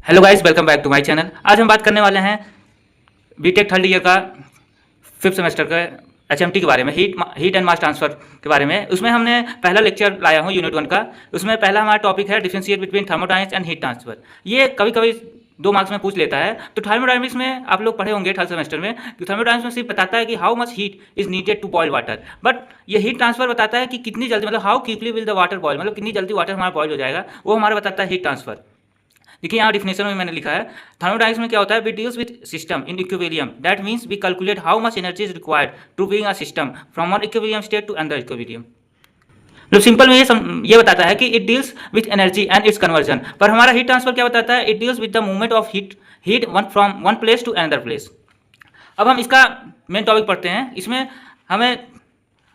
Hello guys, welcome back to my channel. आज हम बात करने वाले हैं बीटेक थर्ड ईयर का 5th सेमेस्टर का एचएमटी के बारे में, हीट एंड मास ट्रांसफर के बारे में। उसमें हमने पहला लेक्चर लाया हूँ यूनिट 1 का। उसमें पहला हमारा टॉपिक है differentiate between thermodynamics and heat transfer. ये कभी कभी 2 मार्क्स में पूछ लेता है। तो थर्मोडायनेमिक्स में आप लोग पढ़े होंगे थर्ड सेमेस्टर में कि थर्मोडायनेमिक्स में सिर्फ बताता है कि how much heat is needed to boil water, but ये हीट ट्रांसफर बताता है कि कितनी जल्दी, मतलब how quickly will the water boil, मतलब कितनी जल्दी वाटर हमारा बॉयल हो जाएगा, वो हमारा बताता है हीट ट्रांसफर। देखिए यहाँ डिफिनेशन में मैंने लिखा है, थर्मोडायनेमिक्स में क्या होता है, we deals with system in equilibrium, that means we calculate how much energy is required to bring a system from one equilibrium state to another equilibrium. तो सिंपल में ये बताता है कि it deals with energy and its conversion. पर हमारा heat transfer क्या बताता है, it deals with the movement of heat from one place to another place. अब हम इसका मेन टॉपिक पढ़ते हैं। इसमें हमें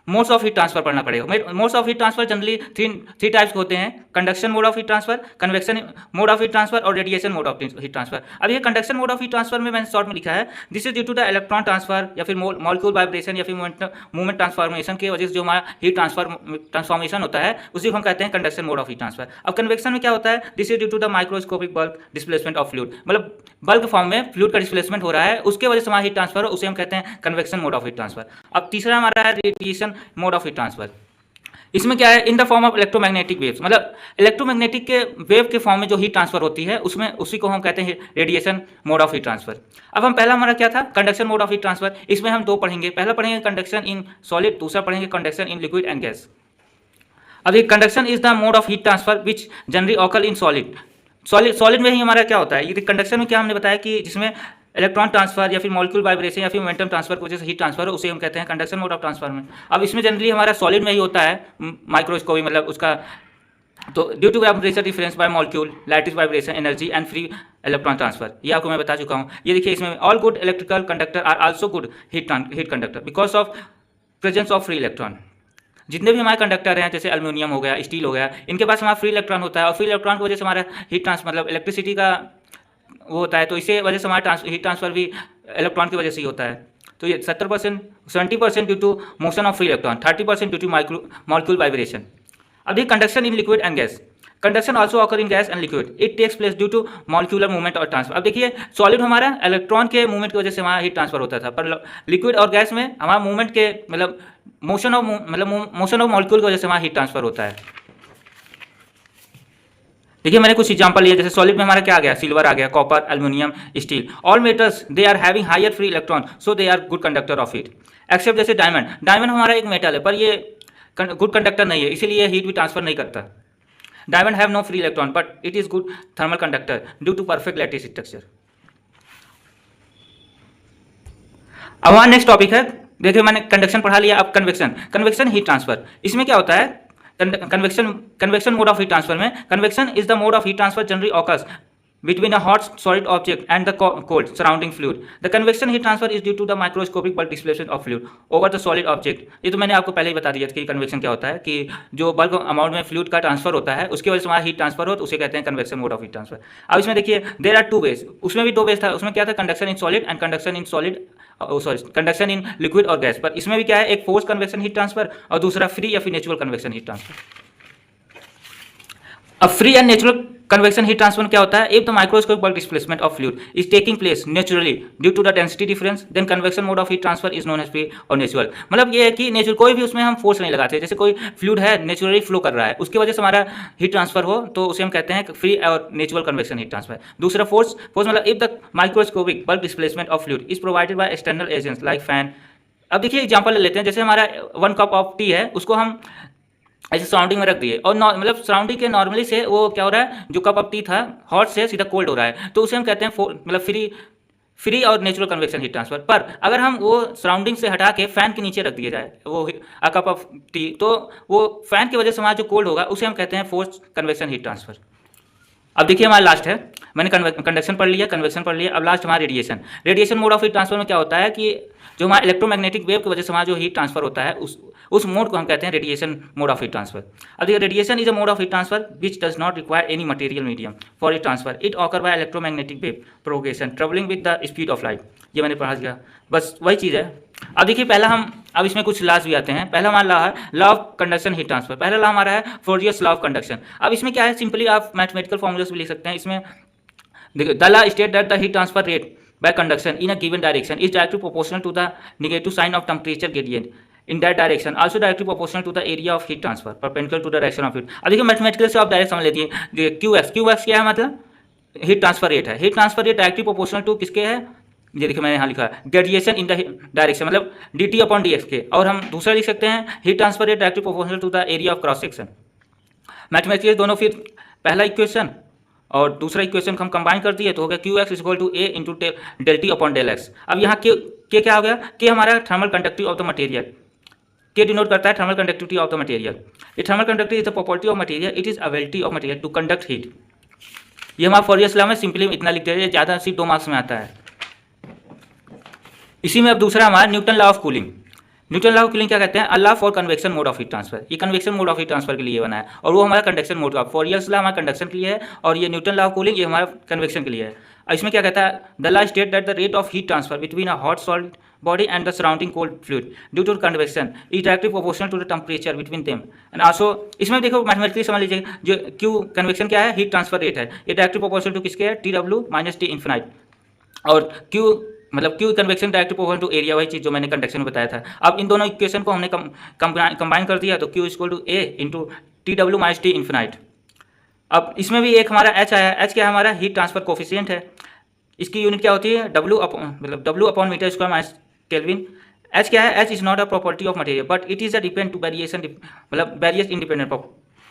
मोड्स ऑफ हीट ट्रांसफर पढ़ना पड़ेगा। Modes of heat transfer generally three types के होते हैं: conduction mode of heat transfer, convection mode of heat transfer और radiation mode of heat transfer. अब ये conduction mode of heat transfer में मैंने शॉर्ट में लिखा है, this is due to the electron transfer या फिर मॉलिक्यूल वाइब्रेशन या फिर मूवमेंट ट्रांसफॉर्मेशन की वजह से जो हमारा हीट ट्रांसफॉर्मेशन होता है उसी को हम कहते हैं conduction mode of heat transfer. अब कन्वेक्शन में क्या होता है, this is due to the microscopic bulk displacement of fluid, मतलब बल्क फॉर्म में फ्लूइड का डिस्प्लेसमेंट हो रहा है, उसके वजह से हमारा हीट ट्रांसफर हो, उसे हम कहते हैं convection mode of heat transfer. अब तीसरा हमारा है radiation mode of heat transfer. इसमें क्या है, इन the form of electromagnetic waves, मतलब इलेक्ट्रोमैग्नेटिक के वेव के फॉर्म में जो हीट ट्रांसफर होती है उसमें उसी को हम कहते हैं radiation mode of heat transfer. अब हम पहला हमारा क्या था, conduction mode of heat transfer. इसमें हम 2 पढ़ेंगे, पहला पढ़ेंगे कंडक्शन इन सॉलिड, दूसरा पढ़ेंगे conduction in liquid and gas. अब ये conduction is the mode of heat transfer which generally occur in solid में ही हमारा क्या होता है, ये कंडक्शन में क्या हमने बताया कि जिसमें इलेक्ट्रॉन ट्रांसफर या फिर मॉलिक्यूल वाइब्रेशन या फिर मोमेंटम ट्रांसफर की वजह से हीट ट्रांसफर हो, उसे हम कहते हैं कंडक्शन मोड ऑफ ट्रांसफर में। अब इसमें जनरली हमारा सॉलिड में ही होता है, माइक्रोस्कोपी मतलब उसका, तो due to temperature difference by molecule, lattice vibration, energy and free electron transfer, ये आपको मैं बता चुका हूँ। ये देखिए इसमें all good electrical conductor are also good heat conductor because of presence of free electron. जितने भी हमारे कंडक्टर हैं जैसे एल्यूमिनियम हो गया, स्टील हो गया, इनके पास हमारा फ्री इलेक्ट्रॉन होता है और फ्री इलेक्ट्रॉन की वजह से हमारा हीट ट्रांसफर मतलब इलेक्ट्रिसिटी का वो होता है, तो इसी वजह से हमारा हीट ट्रांसफर भी इलेक्ट्रॉन की वजह से ही होता है। तो ये 70% due to motion of free electron, 30% due to molecule vibration. अब ये conduction in liquid and gas, conduction also occur in gas and liquid, it takes place due to molecular movement और ट्रांसफर। अब देखिए सॉलिड हमारा electron के movement की वजह से हमारा हीट ट्रांसफर होता था, पर लिक्विड और गैस में हमारा मूवमेंट के मतलब मोशन ऑफ मॉलिक्यूल की वजह से हमारा हीट ट्रांसफर होता है। देखिए मैंने कुछ एग्जांपल लिया, जैसे सॉलिड में हमारा क्या आ गया, सिल्वर आ गया, copper, aluminium, steel. All metals they are having higher free electron so they are good conductor of heat, except जैसे डायमंड हमारा एक मेटल है पर ये गुड कंडक्टर नहीं है, इसीलिए हीट भी ट्रांसफर नहीं करता। Diamond have no free electron but it is good thermal conductor due to perfect lattice structure. अब हमारा नेक्स्ट टॉपिक है, देखिए मैंने कंडक्शन पढ़ा लिया। अब कन्वेक्शन हीट ट्रांसफर, इसमें क्या होता है, convection mode of heat transfer में, convection is the mode of heat transfer generally occurs between a hot solid object and the cold surrounding fluid. The convection heat transfer is due to the microscopic bulk displacement of fluid over the solid object. ये तो मैंने आपको पहले ही बता दिया था कि convection क्या होता है, कि जो बल्क अमाउंट में फ्लूइड का ट्रांसफर होता है उसकी वजह से हमारा हीट ट्रांसफर हो, तो उसे कहते हैं convection mode of heat transfer. अब इसमें देखिए देयर आर 2 वेज, उसमें भी 2 वेज था। उसमें क्या था, conduction in solid and conduction in liquid और गैस। पर इसमें भी क्या है, एक फोर्स कन्वेक्शन हीट ट्रांसफर और दूसरा फ्री या फिर नेचुरल कन्वेक्शन हीट ट्रांसफर। अब free and natural convection heat transfer क्या होता है, if the microscopic bulk displacement of fluid is taking place naturally due to the density difference, then convection mode of heat transfer is known as free और natural. मतलब ये है कि natural कोई भी उसमें हम फोर्स नहीं लगाते, जैसे कोई फ्लूइड है नेचुरली फ्लो कर रहा है, उसकी वजह से हमारा हीट ट्रांसफर हो, तो उसे हम कहते हैं फ्री और नेचुरल कन्वेक्शन हीट ट्रांसफर। दूसरा फोर्स मतलब if the microscopic bulk displacement of fluid is provided by external agents like fan. अब देखिए एग्जाम्पल ले लेते हैं, जैसे हमारा 1 कप ऑफ टी है, उसको हम ऐसे सराउंडिंग में रख दिए और मतलब सराउंडिंग के नॉर्मली से वो क्या हो रहा है, जो कप ऑफ टी था हॉट से सीधा कोल्ड हो रहा है, तो उसे हम कहते हैं मतलब फ्री और नेचुरल कन्वेक्शन हीट ट्रांसफर। पर अगर हम वो सराउंडिंग से हटा के फैन के नीचे रख दिया जाए वो कप ऑफ टी, तो वो फैन की वजह से हमारा जो कोल्ड होगा उसे हम कहते हैं फोर्स कन्वेक्शन हीट ट्रांसफर। अब देखिए हमारा लास्ट है, मैंने कंडक्शन पढ़ लिया, कन्वेक्शन पढ़ लिया। अब लास्ट हमारा radiation mode of heat transfer में क्या होता है कि जो हमारा इलेक्ट्रोमैग्नेटिक वेव की वजह से हमारा जो हीट ट्रांसफर होता है उस मोड को हम कहते हैं radiation mode of heat transfer. अब देखिए radiation is a mode of heat transfer which does not require any material medium for heat transfer, it occur by electromagnetic wave propagation travelling with the speed of light. ये मैंने पढ़ा दिया, बस वही चीज़ है। अब देखिए पहला हम, अब इसमें कुछ लॉज भी आते हैं। पहला हमारा लॉ है law of conduction heat transfer. पहला लॉ हमारा है फोरियर्स लॉ ऑफ कंडक्शन। अब इसमें क्या है, सिंपली आप मैथमेटिकल फॉर्मूलास भी लिख सकते हैं। इसमें देखिए the state that the heat transfer rate by conduction in a given direction is directly proportional to the negative sign of temperature gradient in that direction, also directly proportional to the area of heat transfer perpendicular to the direction of heat। अब देखिए mathematical से आप direct समझ लेती है Q x क्या है, मतलब हीट ट्रांसफर रेट है। Heat transfer rate directly proportional to किसके है, ये देखिए मैंने यहाँ लिखा है ग्रेडिएशन इन द डायरेक्शन, मतलब D T upon D X के। और हम दूसरा लिख सकते हैं heat transfer rate directly proportional to the area of cross section. Mathematical दोनों, फिर पहला इक्वेशन और दूसरा इक्वेशन हम कंबाइन कर दिए तो हो गया Q X equal to A into del T upon del X. अब यहाँ के क्या हो गया, के हमारा thermal conductivity of the material, K denote करता है thermal conductivity of the material. ये thermal conductivity is the property of material, it is ability of material to conduct heat. ये हमारा फॉरियर्स लॉ में सिंपली इतना लिख दिया, ज़्यादा सिर्फ 2 मार्क्स में आता है। इसी में अब दूसरा हमारा Newton law of cooling. Newton law of cooling क्या कहते हैं, अल्लाह for convection mode of heat transfer. ये convection mode of heat transfer के लिए बना है और वो हमारा कंडक्शन मोड का। फॉरियर्स लॉ हमारा कंडक्शन के लिए है और ये न्यूटन लॉ ऑफ कूलिंग ये हमारा कन्वेक्शन के लिए है। इसमें क्या कहता है, the law state that the rate of heat transfer between a hot solid body and the surrounding cold fluid due to convection is directly proportional to the temperature between them and also इसमें देखो mathematically समझ लीजिए जो Q convection क्या है, heat transfer rate है, ये directly proportional to किसके है, TW माइनस T इन्फिनाइट। और Q मतलब Q convection directly proportional to area, वही चीज़ जो मैंने कंडक्शन में बताया था। अब इन दोनों इक्वेशन को हमने कंबाइन कर दिया तो Q equal to A into TW minus T infinite. अब इसमें भी एक हमारा H आया, H क्या है हमारा हीट ट्रांसफर कोफिशिएंट है। इसकी यूनिट क्या होती है, W upon metre square minus kelvin. H क्या है, H is not a property of material but it is a depend to variation, मतलब वेरियस इंडिपेंडेंट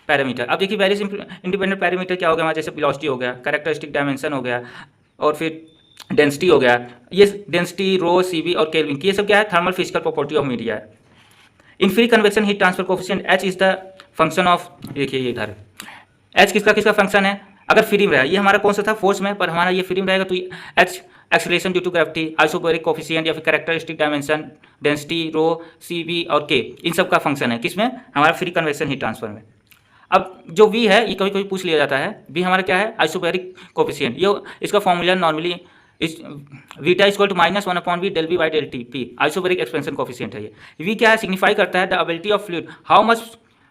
पैरामीटर। अब देखिए वेरियस इंडिपेंडेंट पैरामीटर क्या हो गया हमारा, जैसे वेलोसिटी हो गया, कैरेक्टरिस्टिक डायमेंशन हो गया और फिर डेंसिटी हो गया। ये density rho C B Kelvin ये सब क्या है, thermal physical property of media है। In free convection heat transfer coefficient H is the function of, देखिए ये इधर H किसका फंक्शन है, अगर फ्री में रहा, ये हमारा कौन सा था फोर्स में, पर हमारा ये फ्री में रहेगा तो H acceleration due to gravity, isobaric coefficient या फिर characteristic dimension, density rho C B और के, इन सब का फंक्शन है किसमें, हमारा फ्री कन्वेक्शन हीट ट्रांसफर में। अब जो V है ये कभी कभी पूछ लिया जाता है, V हमारा क्या है, आइसोबैरिक कोफिशिएंट। ये इसका formula normally is beta equal to -1 upon V del V by del T P, isobaric expansion coefficient है ये। V क्या है, सिग्निफाई करता है the ability of fluid how much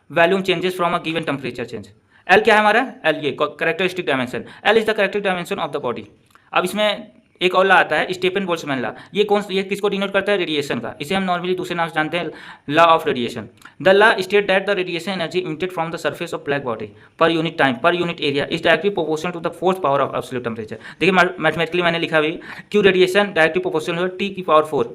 volume changes from a given temperature change. L क्या है हमारा, L ये characteristic dimension, L is the characteristic dimension of the body. अब इसमें एक और लॉ आता है स्टेफन बोल्ट्जमैन लॉ, ये किसको डिनोट करता है, रेडिएशन का। इसे हम नॉर्मली दूसरे नाम से जानते हैं law of radiation. The law state that the radiation energy emitted from the surface of black body per unit time per unit area is directly proportional to the force power of absolute temperature. देखिए mathematically मैंने लिखा भी Q radiation directly proportional T की power 4।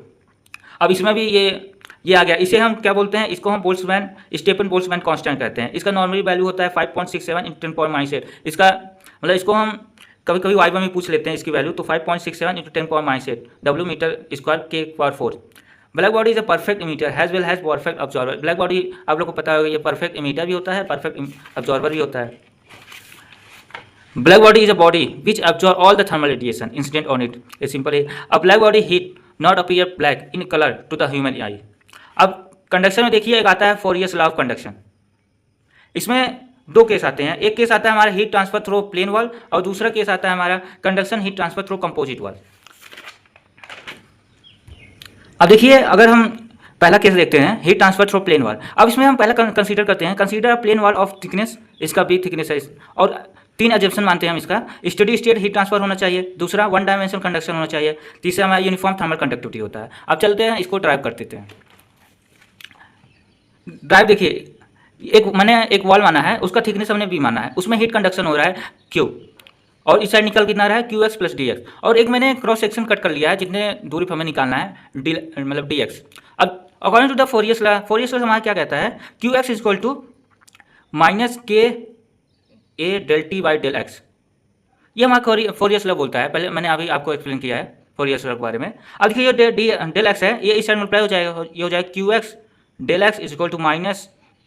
अब इसमें भी ये आ गया, इसे हम क्या बोलते हैं, इसको हम बोल्ट्जमैन स्टेफन बोल्ट्जमैन कांस्टेंट कहते हैं। इसका नॉर्मली वैल्यू होता है 5.67 × 10⁻⁸। इसका मतलब इसको हम कभी कभी वाइवा में पूछ लेते हैं इसकी वैल्यू, तो 5.67 × 10⁻⁸ W मीटर स्क्वायर के power 4। Black body is a perfect emitter has well has perfect observer. Black body आप लोग को पता होगा ये परफेक्ट इमीटर भी होता है, परफेक्ट ऑब्जॉर्वर भी होता है। Black body is a body which absorb all the thermal radiation incident on it. ये सिंपल है। A black body heat not appear black in colour to the human eye. अब conduction में देखिए एक आता है फॉरियर्स लॉ ऑफ कंडक्शन। इसमें 2 case आते हैं, एक केस आता है हमारा heat transfer through plane wall और दूसरा केस आता है हमारा conduction heat transfer through composite wall. अब देखिए अगर हम पहला केस देखते हैं heat transfer through plane wall. अब इसमें हम पहला कंसीडर करते हैं, consider plane wall of thickness, इसका भी थिकनेस है और 3 एजम्पशन मानते हैं हम इसका। स्टेडी स्टेट हीट ट्रांसफर होना चाहिए, दूसरा 1 डायमेंशनल कंडक्शन होना चाहिए, तीसरा हमारा यूनिफॉर्म थर्मल कंडक्टिविटी होता है। अब चलते हैं इसको ड्राइव कर देते हैं। ड्राइव देखिए मैंने एक वॉल माना है, उसका थिकनेस हमने B माना है, उसमें हीट कंडक्शन हो रहा है Q और इस साइड निकल कितना रहा है QX + DX और एक मैंने क्रॉस सेक्शन कट कर लिया है जितने दूरी पर हमें निकालना है मतलब DX। अब according to the Fourier's law हमारा क्या कहता है, QX equal to -KA del T by del X। ये हमारा फॉरियर्स लॉ बोलता है, पहले मैंने अभी आपको एक्सप्लेन किया है फॉरियर्स लॉ के बारे में। अब देखिए ये डेल X है, ये इस साइड मल्टीप्लाई हो जाएगा, ये हो जाएगा QX del X equal to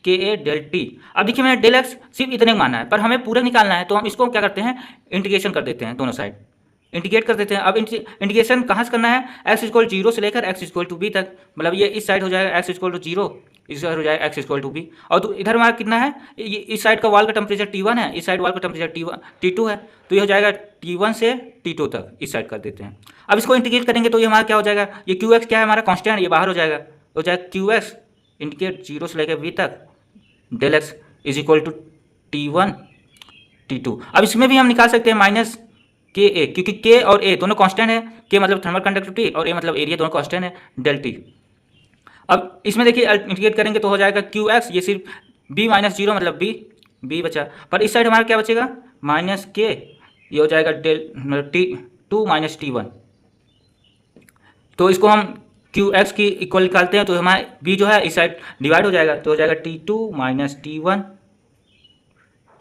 -KA del T। अब देखिए मैंने डेल X सिर्फ इतने माना है, पर हमें पूरा निकालना है तो हम इसको क्या करते हैं, इंटीग्रेशन कर देते हैं, दोनों साइड इंटीग्रेट कर देते हैं। अब इंटीग्रेशन कहाँ से करना है, x इक्वल 0 से लेकर x इक्वल टू b तक, मतलब ये इस साइड हो जाएगा x इक्वल टू 0, इस साइड हो जाएगा x इक्वल टू b और तो इधर हमारा कितना है, इस साइड का वॉल का टेम्परेचर T1 है, इस साइड वॉल का टेम्परेचर T2 है, तो ये हो जाएगा T1 से T2 तक, इस साइड कर देते हैं। अब इसको इंटीग्रेट करेंगे तो ये हमारा क्या हो जाएगा, ये QX क्या है हमारा कॉन्स्टेंट, ये बाहर हो जाएगा, हो जाएगा QX इंटीग्रेट 0 से लेकर b तक del x is equal to T1 T2। अब इसमें भी हम निकाल सकते हैं के ए, क्योंकि के और ए दोनों कांस्टेंट है, के मतलब थर्मल कंडक्टिविटी और ए मतलब एरिया, दोनों कांस्टेंट है, डेल टी। अब इसमें देखिए इंटीग्रेट करेंगे तो हो जाएगा क्यू एक्स, ये सिर्फ बी माइनस जीरो मतलब बी बचा, पर इस साइड हमारा क्या बचेगा माइनस के, ये हो जाएगा del T two minus T one. तो इसको हम क्यू एक्स की इक्वल निकालते हैं तो हमारा बी जो है इस साइड डिवाइड हो जाएगा, तो हो जाएगा T two minus T one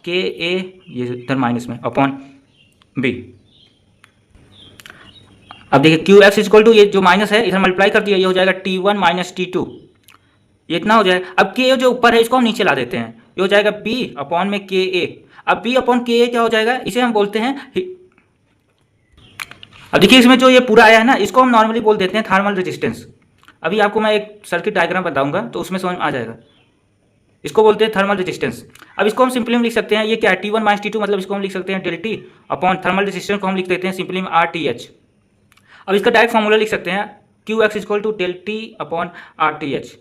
के ए, ये इधर माइनस में अपॉन बी। अब देखिए क्यू एक्स इक्वल टू ये जो माइनस है इधर मल्टीप्लाई कर दिया, ये हो जाएगा T one minus T two, ये इतना हो जाएगा। अब के जो ऊपर है इसको हम नीचे ला देते हैं, ये हो जाएगा बी अपॉन में के ए। अब बी अपॉन के ए क्या हो जाएगा, इसे हम बोलते हैं, अब देखिए इसमें जो ये पूरा आया है ना इसको हम नॉर्मली बोल देते हैं थर्मल रेजिस्टेंस। अभी आपको मैं एक सर्किट डायग्राम बताऊंगा तो उसमें समझ आ जाएगा, इसको बोलते हैं थर्मल रेजिस्टेंस। अब इसको हम सिंपली में लिख सकते हैं, ये क्या है T one minus T two, मतलब इसको हम लिख सकते हैं del T upon thermal resistance को हम लिख देते हैं सिंपली में आर टी एच। अब इसका डायरेक्ट फॉर्मूला लिख सकते हैं Q X equal to del T upon R T H.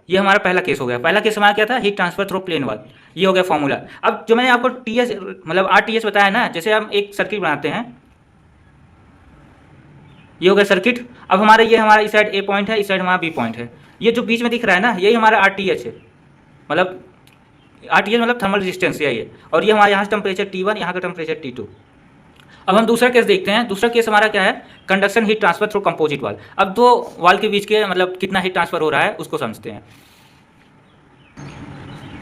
ये हमारा पहला केस हो गया। पहला केस हमारा क्या था, हीट ट्रांसफर थ्रू प्लेन वाल, ये हो गया फॉर्मूला। अब जो मैंने आपको टी एच मतलब आर टी एच बताया ना, जैसे हम एक सर्किट बनाते हैं, ये हो गया सर्किट। अब हमारा ये हमारा इस साइड ए पॉइंट है, इस साइड हमारा बी पॉइंट है, ये जो बीच में दिख रहा है ना यही हमारा आर टी एच है, मतलब आर टी एच मतलब थर्मल रेजिस्टेंस यही है, और ये हमारे यहाँ से टेम्परेचर टी वन, यहाँ का टेम्परेचर टी टू। अब हम दूसरा केस देखते हैं। दूसरा केस हमारा क्या है, conduction heat transfer through composite वाल। अब दो वाल के बीच के मतलब कितना हीट ट्रांसफर हो रहा है उसको समझते हैं।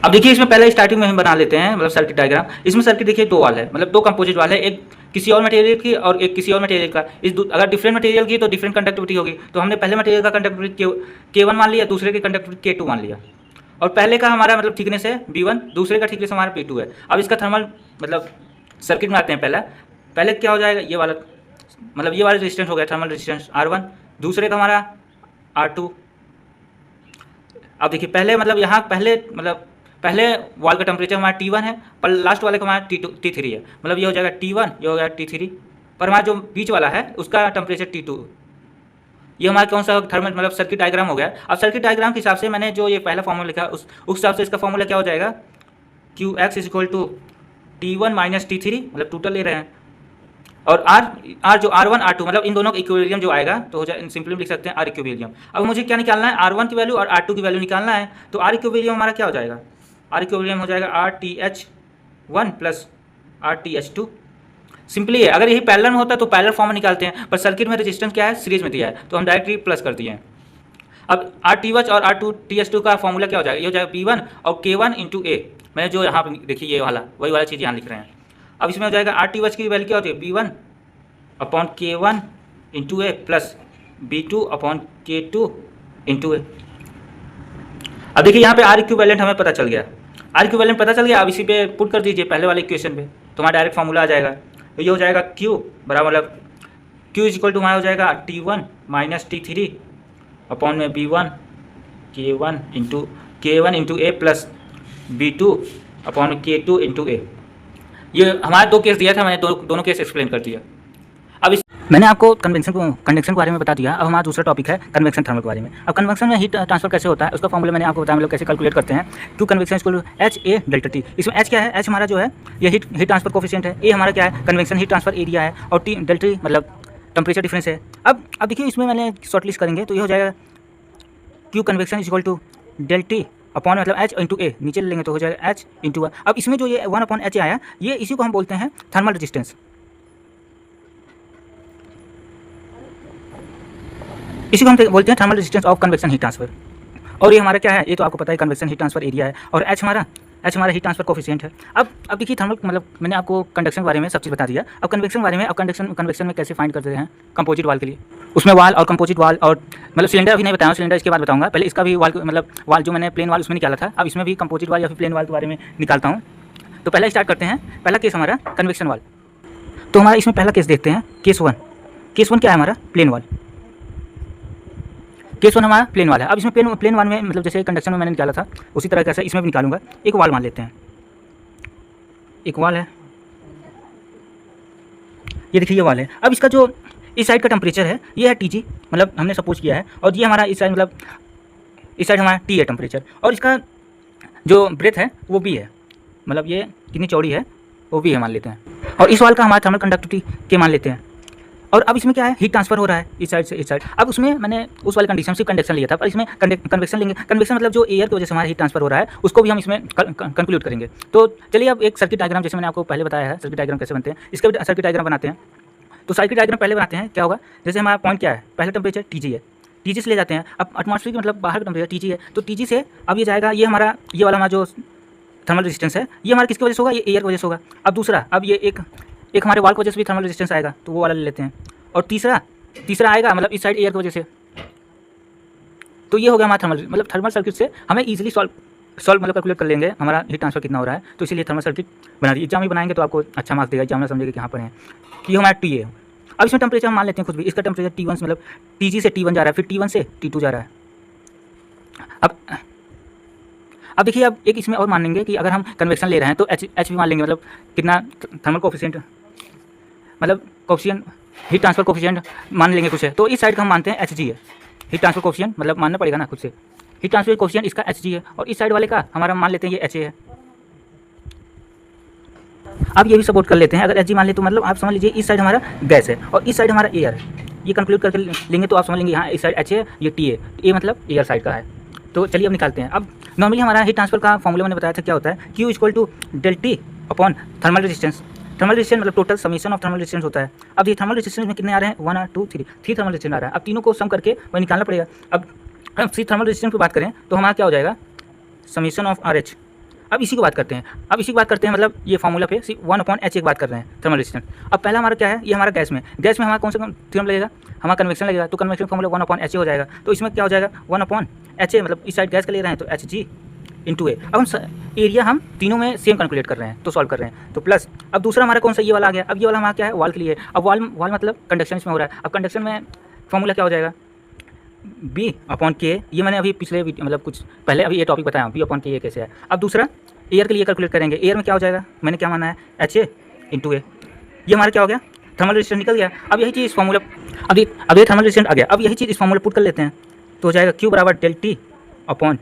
अब देखिए इसमें पहले स्टार्टिंग में हम बना लेते हैं मतलब सर्किट डायग्राम। इसमें सर्किट देखिए दो वाल है, मतलब दो कंपोजिट वाल है, एक किसी और मटेरियल की और एक किसी और मटेरियल का। अगर डिफरेंट मटेरियल की तो डिफरेंट कंडक्टिविटी होगी, तो हमने पहले मटेरियल का कंडक्टिविटी के वन मान लिया, दूसरे की कंडक्टिविटी के टू मान लिया, और पहले का हमारा मतलब थिकनेस है बी वन, दूसरे का थिकनेस हमारा पी टू है। अब इसका थर्मल मतलब सर्किट बनाते हैं। पहले क्या हो जाएगा, ये वाला मतलब ये वाला रेजिस्टेंस हो गया थर्मल रेजिस्टेंस आर वन, दूसरे का हमारा आर टू। अब देखिए पहले मतलब यहाँ पहले वाल का टेम्परेचर हमारा टी वन है, पर लास्ट वाले का हमारा टी थ्री है, मतलब ये हो जाएगा टी वन, ये हो गया टी थ्री, पर हमारा जो बीच वाला है उसका टेम्परेचर टी टू। ये हमारा कौन सा थर्मल मतलब सर्किट डायग्राम हो गया। अब सर्किट डायग्राम के हिसाब से मैंने जो ये पहला फॉर्मूला लिखा उस हिसाब से इसका फॉर्मूला क्या हो जाएगा, Q X is equal to T one minus T three, मतलब टोटल ले रहे हैं, और आर जो आर वन आर टू मतलब इन दोनों का इक्विलिब्रियम जो आएगा तो हो जाए सिंपली लिख सकते हैं आर इक्विलिब्रियम। अब मुझे क्या निकालना है, आर वन की वैल्यू और आर टू की वैल्यू निकालना है, तो आर इक्विलिब्रियम हमारा क्या हो जाएगा, आर इक्विलिब्रियम हो जाएगा are T H one plus are T H to. Simply है, अगर यही पैरेलल में होता है तो पैरेलल फॉर्म में निकालते हैं, पर सर्किट में रेजिस्टेंस क्या है सीरीज में दिया है तो हम डायरेक्टली प्लस कर दिए हैं। अब आर टी एच और R two T H two का फॉर्मूला क्या हो जाएगा, ये हो जाएगा बी वन और के वन इंटू ए। मैंने जो यहाँ पर देखिए ये वाला वही वाला चीज़ यहाँ लिख रहे हैं। अब इसमें हो जाएगा आर टी एच की वैल्यू क्या होती है, बी वन अपॉन के one into A plus B two upon के टू इंटू ए। अब देखिए यहाँ पे आर इक्विवेलेंट हमें पता चल गया, आर इक्विवेलेंट पता चल गया। अब इसी पे पुट कर दीजिए पहले वाले इक्वेशन पे, तो हमारा डायरेक्ट फॉर्मूला आ जाएगा। तो ये हो जाएगा क्यू बराबर मतलब क्यू इज इक्वल टू हमारा हो जाएगा T one minus T three upon में बी वन के one into A plus B two upon के टू इंटू ए। ये हमारे दो केस दिया था, मैंने दोनों केस एक्सप्लेन कर दिया। अब मैंने आपको कंडक्शन के बारे में बता दिया। अब हमारा दूसरा टॉपिक है कन्वेक्शन थर्मल के बारे में। अब कन्वेक्शन में हीट ट्रांसफर कैसे होता है उसका फॉर्मूला मैंने आपको बताया, मतलब कैसे कैलकुलेट करते हैं। Q convection equal to H A delta T. इसमें एच क्या है, एच हमारा जो है ये हीट ट्रांसफर कोफिशिएंट है, ए हमारा क्या है कन्वेक्शन हीट ट्रांसफर एरिया है, और टी डेल्टा टी मतलब टेम्परेचर डिफरेंस है। अब देखिए इसमें मैंने शॉर्ट लिस्ट करेंगे तो ये हो जाएगा Q convection equal to del T upon मतलब एच इंटू ए, नीचे ले लेंगे तो हो जाएगा एच इंटू वन। अब इसमें जो ये वन अपॉन एच आया ये इसी को हम बोलते हैं थर्मल रेजिस्टेंस। इसी को हम बोलते हैं thermal resistance of convection heat transfer. और ये हमारा क्या है, ये तो आपको पता है कन्वेक्शन हीट ट्रांसफर एरिया है, और एच हमारा हीट ट्रांसफर कोफिशिएंट है। अब देखिए थर्मल मतलब मैंने आपको कंडक्शन के बारे में सब चीज़ बता दिया। अब कन्वेक्शन के बारे में, अब कन्वेक्शन में कैसे फाइंड करते हैं कंपोजिट वाल के लिए, उसमें वाल और कंपोजिट वाल और मतलब सिलेंडर अभी नहीं बताया, सिलेंडर इसके बाद बताऊंगा। पहले इसका भी वाल मतलब वाल जो मैंने प्लेन वाल उसमें निकाला था, अब इसमें भी कंपोजिट वाल या फिर प्लेन वाल के बारे में निकालता हूँ। तो पहले स्टार्ट करते हैं, पहला केस हमारा कन्वेक्शन वाल। तो हमारा इसमें पहला केस देखते हैं, केस वन। केस वन क्या है हमारा, प्लेन वाल। केस वन हमारा प्लेन वाल है। अब इसमें प्लेन वाल में मतलब जैसे कंडक्शन में मैंने निकाला था उसी तरह कैसे इसमें भी निकालूंगा। एक वाल मान लेते हैं, एक वाल है, ये देखिए ये वाल है। अब इसका जो इस साइड का टेम्परेचर है ये है टी मतलब हमने सपोज किया है, और ये हमारा इस साइड मतलब इस साइड हमारा टी है टेम्परेचर, और इसका जो ब्रेथ है वो भी है, मतलब ये कितनी चौड़ी है वो भी है मान लेते हैं। और इस वाल का हमारा थर्मल कंडक्टिविटी के मान लेते हैं। और अब इसमें क्या है, हीट ट्रांसफर हो रहा है इस साइड से इस साइड। अब उसमें मैंने उस वाले कंडीशन सिर्फ कंडक्शन लिया था, पर इसमें कन्वेक्शन लेंगे। कन्वेक्शन मतलब जो एयर की वजह से हमारा हीट ट्रांसफर हो रहा है उसको भी हम इसमें कंक्लूड करेंगे। तो चलिए अब एक सर्किट डायग्राम, जैसे मैंने आपको पहले बताया है सर्किट डायग्राम कैसे बनते हैं, इसका भी सर्किट डायग्राम बनाते हैं। तो सर्किट डायग्राम पहले बनाते हैं, क्या होगा, जैसे हमारा पॉइंट क्या है, पहला टेम्परेचर TG है, TG से ले जाते हैं। अब एटमॉस्फेयर मतलब बाहर का टेम्परेचर TG है, तो TG से अब ये जाएगा, ये हमारा ये वाला हमारा जो थर्मल रेजिस्टेंस है ये हमारा किसकी वजह से होगा, ये एयर की वजह से होगा। अब दूसरा, अब ये एक हमारे वाल की वजह से भी थर्मल रेजिस्टेंस आएगा, तो वो वाला ले लेते हैं। और तीसरा आएगा मतलब इस साइड एयर की वजह से। तो ये हो गया हमारा थर्मल सर्किट से हमें इजीली सॉल्व मतलब कैलकुलेट कर लेंगे हमारा हीट ट्रांसफर कितना हो रहा है। तो इसीलिए थर्मल सर्किट बना दी। एग्जाम में बनाएंगे तो आपको अच्छा मार्क्स देगा, एग्जाम में समझेगा कि यहाँ पर है कि ये हमारा TA। अब इसमें टेम्परेचर हम मान लेते हैं कुछ भी, इसका टेम्परेचर T1 मतलब TG से T1 जा रहा है, फिर T1 से T2 जा रहा है। अब देखिए, अब एक इसमें और मान लेंगे कि अगर हम कन्वेक्शन ले रहे हैं तो H भी मान लेंगे, मतलब कितना थर्मल कोफिशिएंट, मतलब कोफिशिएंट हीट ट्रांसफर कोफिशिएंट मान लेंगे कुछ है। तो इस साइड का हम मानते हैं Hg है, हीट ट्रांसफर कोफिशिएंट मतलब मानना पड़ेगा ना खुद से, हीट ट्रांसफर कोफिशिएंट इसका Hg है। और इस साइड वाले का हमारा मान लेते हैं ये Ha है। अब ये भी सपोर्ट कर लेते हैं, अगर Hg मान ले तो मतलब आप समझ लीजिए इस साइड हमारा गैस है और इस साइड हमारा एयर है। ये कंक्लूड करके लेंगे तो आप समझ लेंगे यहाँ इस साइड H है, ये T है, ये मतलब एयर साइड का है। तो चलिए अब निकालते हैं। अब नॉर्मली हमारा हीट ट्रांसफर का फॉर्मूला मैंने बताया था क्या होता है, Q = ΔT upon thermal resistance. Thermal resistance मतलब total summation of thermal resistance होता है। अब ये थर्मल रेजिस्टेंस में कितने आ रहे हैं, 1 और 2 3 थर्मल रेजिस्टेंस आ रहा है। अब तीनों को सम करके वही निकालना पड़ेगा। अब थर्मल रेजिस्टेंस की बात करें तो हमारा क्या हो जाएगा, समीशन ऑफ RH। अब इसी की बात करते हैं, मतलब ये फार्मूला पे 1/H की बात कर रहे हैं थर्मल रेजिस्टेंस। अब पहला हमारा क्या है, ये हमारा गैस में हमारा कौन सा थ्योरम लगेगा, हमारा कन्वेक्शन लगेगा। तो कन्वेक्शन फार्मूला 1/H हो जाएगा। तो इसमें क्या हो जाएगा 1/H, मतलब इस साइड गैस का ले रहे हैं तो Hg × A। अब हम एरिया हम तीनों में सेम कैलकुलेट कर रहे हैं तो सॉल्व कर रहे हैं। तो प्लस अब दूसरा हमारा कौन सा, ये वाला आ गया। अब ये वाला हमारा क्या है, वाल के लिए। अब वाल मतलब कंडक्शन इसमें हो रहा है। अब कंडक्शन में फार्मूला क्या हो जाएगा, B/K। ये मैंने अभी पिछले मतलब कुछ पहले अभी ये टॉपिक बताया, B/K कैसे है। अब दूसरा एयर के लिए कैलकुलेट करेंगे। एयर में क्या हो जाएगा, मैंने क्या माना है, HA × A। ये हमारा क्या हो गया, थर्मल रेजिस्टेंस निकल गया। अब यही चीज़ इस फार्मूला, अब ये थर्मल रेजिस्टेंस आ गया। अब यही चीज़ इस फार्मूला पुट कर लेते हैं तो हो जाएगा Q = ΔT upon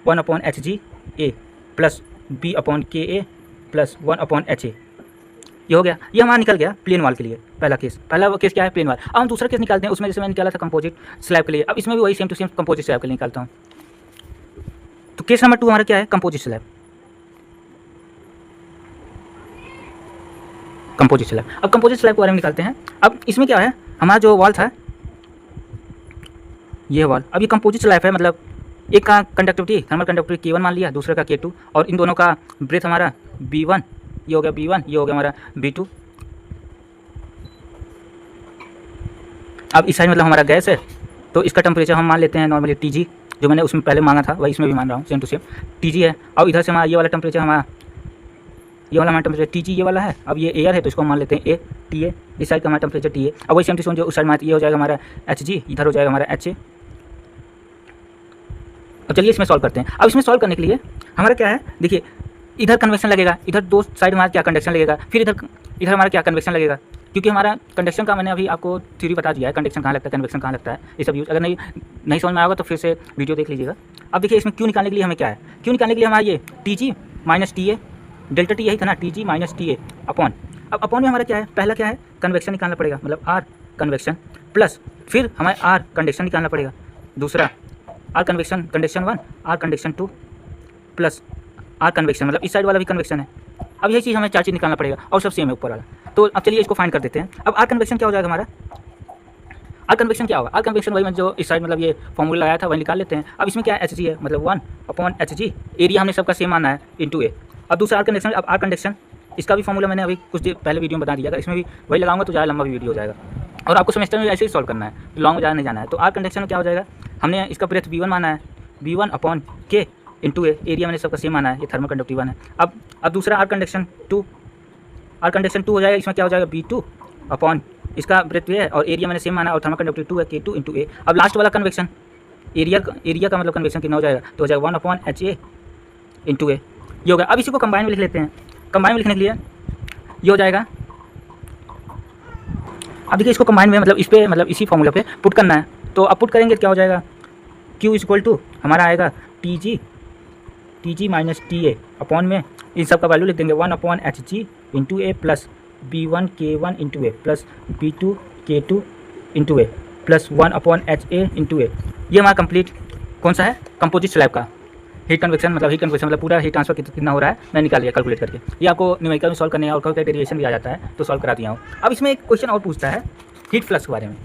1/Hg A plus B/Ka plus 1/Ha। ये हो गया, ये हमारा निकल गया प्लेन वाल के लिए। पहला केस क्या है, प्लेन वाल। अब हम दूसरा केस निकालते हैं, उसमें जैसे मैंने निकाला था कंपोजिट स्लैब के लिए। अब इसमें भी वही same to same composite slab के लिए निकालता हूँ। तो केस नंबर 2 हमारा क्या है, कंपोजिट स्लैब। अब कंपोजिट स्लैब के बारे में निकालते हैं। अब इसमें क्या है, हमारा जो वॉल था ये वॉल, अब ये कंपोजिट स्लैब है, मतलब एक का कंडक्टिविटी थर्मल कंडक्टिविटी K1 मान लिया, दूसरे का K2, और इन दोनों का ब्रेथ हमारा B1, ये हो गया B1, ये हो गया हमारा B2। अब इस साइड मतलब हमारा गैस है तो इसका टेम्परेचर हम मान लेते हैं नॉर्मली TG, जो मैंने उसमें पहले मांगा था वही इसमें भी मान रहा हूँ, सेम टू सेम TG है। और इधर से हमारा ये वाला टेम्परेचर ये वाला हमारा टेम्परेचर TG ये वाला है। अब ये एयर है तो इसको हम मान लेते हैं TA, इस साइड का हमारा टेम्परेचर TA। अब वही सेम टू सेम जो उस साइड में ये हो जाएगा हमारा Hg, इधर हो जाएगा हमारा HA। अब चलिए इसमें सॉल्व करते हैं। अब इसमें सॉल्व करने के लिए हमारा क्या है, देखिए इधर कन्वेक्शन लगेगा, इधर दो साइड हमारा क्या कंडक्शन लगेगा, फिर इधर हमारा क्या कन्वेक्शन लगेगा, क्योंकि हमारा कंडक्शन का मैंने अभी आपको थ्योरी बता दिया है, कंडक्शन कहाँ लगता है, कन्वेक्शन कहाँ लगता है, ये सब यूज। अगर नहीं समझ में आएगा तो फिर से वीडियो देख लीजिएगा। अब देखिए इसमें क्यों निकालने के लिए हमें क्या है, क्यों निकालने के लिए हमारा ये TG - TA, ΔT यही था ना, TG - TA अपॉन। अब अपॉन में हमारा क्या है, पहला क्या है, कन्वेक्शन निकालना पड़ेगा, मतलब R कन्वेक्शन प्लस फिर हमें R कंडक्शन निकालना पड़ेगा, दूसरा R convection conduction 1, R conduction 2 plus R convection, मतलब इस साइड वाला भी कन्वेक्शन है। अब यही चीज़ हमें 4 चीज़ निकालना पड़ेगा और सब सेम है ऊपर वाला। तो अब चलिए इसको फाइंड कर देते हैं। अब R कन्वेक्शन क्या हो जाएगा हमारा, R कन्वेक्शन क्या होगा, R कन्वेक्शन वही जो इस साइड मतलब ये फॉर्मूला आया था वही निकाल लेते हैं। अब इसमें क्या है, Hg है, मतलब 1/Hg, एरिया हमने सबका सेम माना है × A। अब दूसरा R कन्वेक्शन, अब R कंडक्शन इसका भी फॉर्मूला मैंने अभी कुछ देर पहले वीडियो में बता दिया, अगर इसमें भी वही लगाऊंगा तो ज़्यादा लंबा भी वीडियो हो जाएगा और आपको सेमेस्टर में ऐसे ही सॉल्व करना है, तो लॉन्ग में ज़्यादा नहीं जाना है। तो R कंडक्शन में क्या हो जाएगा, हमने इसका ब्रेथ B1 माना है, B1/K × A, एरिया मैंने सबका सेम माना है, ये थर्मल कंडक्टिव 1 है। अब दूसरा R कंडक्शन 2 हो जाएगा, इसमें क्या हो जाएगा B2 अपॉन इसका ब्रेथ है और एरिया मैंने सेम माना और थर्मल कंडक्टिव 2 है, K2 × A। अब लास्ट वाला कन्वेक्शन एरिया का मतलब कन्वेक्शन कितना हो जाएगा, तो हो जाएगा 1/HA × A, ये हो गया। अब इसी को कंबाइन में लिख लेते हैं। कंबाइन में लिखने के लिए ये हो जाएगा, अब देखिए इसको कंबाइन में मतलब इस पे मतलब इसी फॉर्मूला पे पुट करना है। तो अब पुट करेंगे क्या हो जाएगा, Q = हमारा आएगा TG - TA अपॉन में इन सब का वैल्यू लिख देंगे 1/Hg × A plus B1K1 into A plus B2K2 into A plus 1/HA into A. ये हमारा कंप्लीट कौन सा है, कंपोजिट स्लैब का हीट कन्वेक्शन मतलब पूरा हीट ट्रांसफर कितना हो रहा है मैं निकाल लिया कैलकुलेट करके। ये आपको न्यूमेरिकल में सॉल्व करने और कभी डेरिवेशन भी आ जाता है तो सॉल्व करा दिया हूँ। अब इसमें एक क्वेश्चन और पूछता है हीट फ्लक्स के बारे में।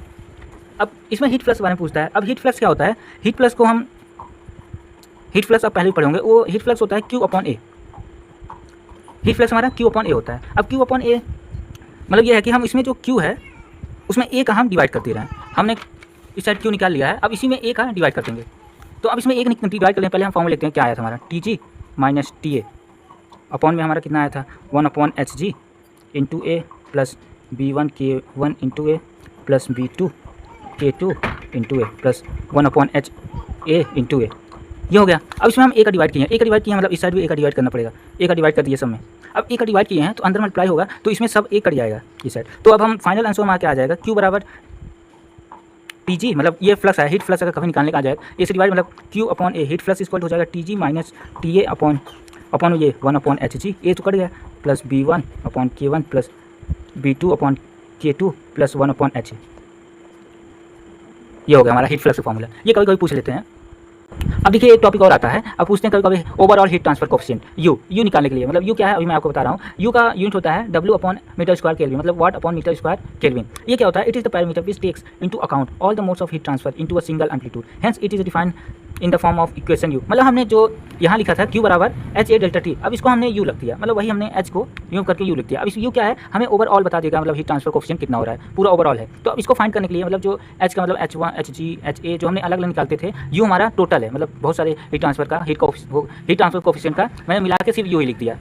अब इसमें हीट फ्लक्स के बारे में पूछता है। अब हीट फ्लक्स क्या होता है, हीट फ्लक्स आप पहले भी पढ़े होंगे। वो हीट फ्लक्स होता है Q/A। हीट फ्लक्स हमारा Q/A होता है। अब Q/A मतलब ये है कि हम इसमें जो Q है उसमें A का हम डिवाइड कर दे रहे हैं। हमने इस साइड Q निकाल लिया है, अब इसी में A का डिवाइड कर देंगे। तो अब इसमें एक डिवाइड करने पहले हम फॉर्मूला लिखते हैं। क्या आया था हमारा TG माइनस TA अपॉन में हमारा कितना आया था 1/HG into A plus B1K1 into A plus B2K2 into A plus 1/HA into A. ये हो गया। अब इसमें हम ए का डिवाइड किए हैं, ए का डिवाइड किए हैं मतलब इस साइड भी ए का डिवाइड करना पड़ेगा। ए का डिवाइड कर दिए सब में। अब ए का डिवाइड किए हैं तो अंदर मल्टीप्लाई होगा तो इसमें सब ए कट जाएगा इस साइड। तो अब हम फाइनल आंसर में क्या आ जाएगा Q बराबर TG मतलब ये फ्लक्स है, हीट फ्लक्स अगर कभी निकालने का आ जाएगा ए से डिवाइड मतलब Q/A हीट फ्लक्स इक्वल हो जाएगा TG माइनस TA अपॉन ये 1/HG ए तो कट गया plus B1/K1 plus B2/K2 plus 1/HA। ये हो गया हमारा हीट फ्लक्स का फॉर्मूला। ये कभी कभी पूछ लेते हैं। अब देखिए एक टॉपिक और आता है, अब पूछते हैं कभी कभी overall heat transfer coefficient you निकालने के लिए। मतलब यू क्या है अभी मैं आपको बता रहा हूँ। यू का यूनिट होता है W/m² केल्विन मतलब वाट/m² केल्विन। ये क्या होता है, it is the parameter which takes into account all the modes of heat transfer into a single amplitude, hence it is defined in the form of equation U. मतलब हमने जो यहाँ लिखा था Q बराबर HA डेल्टा T, अब इसको हमने U लग दिया, मतलब वही हमने H को यूँ करके U लिख दिया। अब इस U क्या है, हमें ओवरऑल बता देगा मतलब हीट ट्रांसफर कोएफिशिएंट कितना हो रहा है, पूरा ओवरऑल है। तो अब इसको फाइंड करने के लिए मतलब जो H का मतलब H1 HG HA जो हमने अलग अलग निकालते थे, U हमारा टोटल है मतलब बहुत सारे हीट ट्रांसफर का हीट ट्रांसफर कोएफिशिएंट का मैंने मिला के सिर्फ U ही लिख दिया।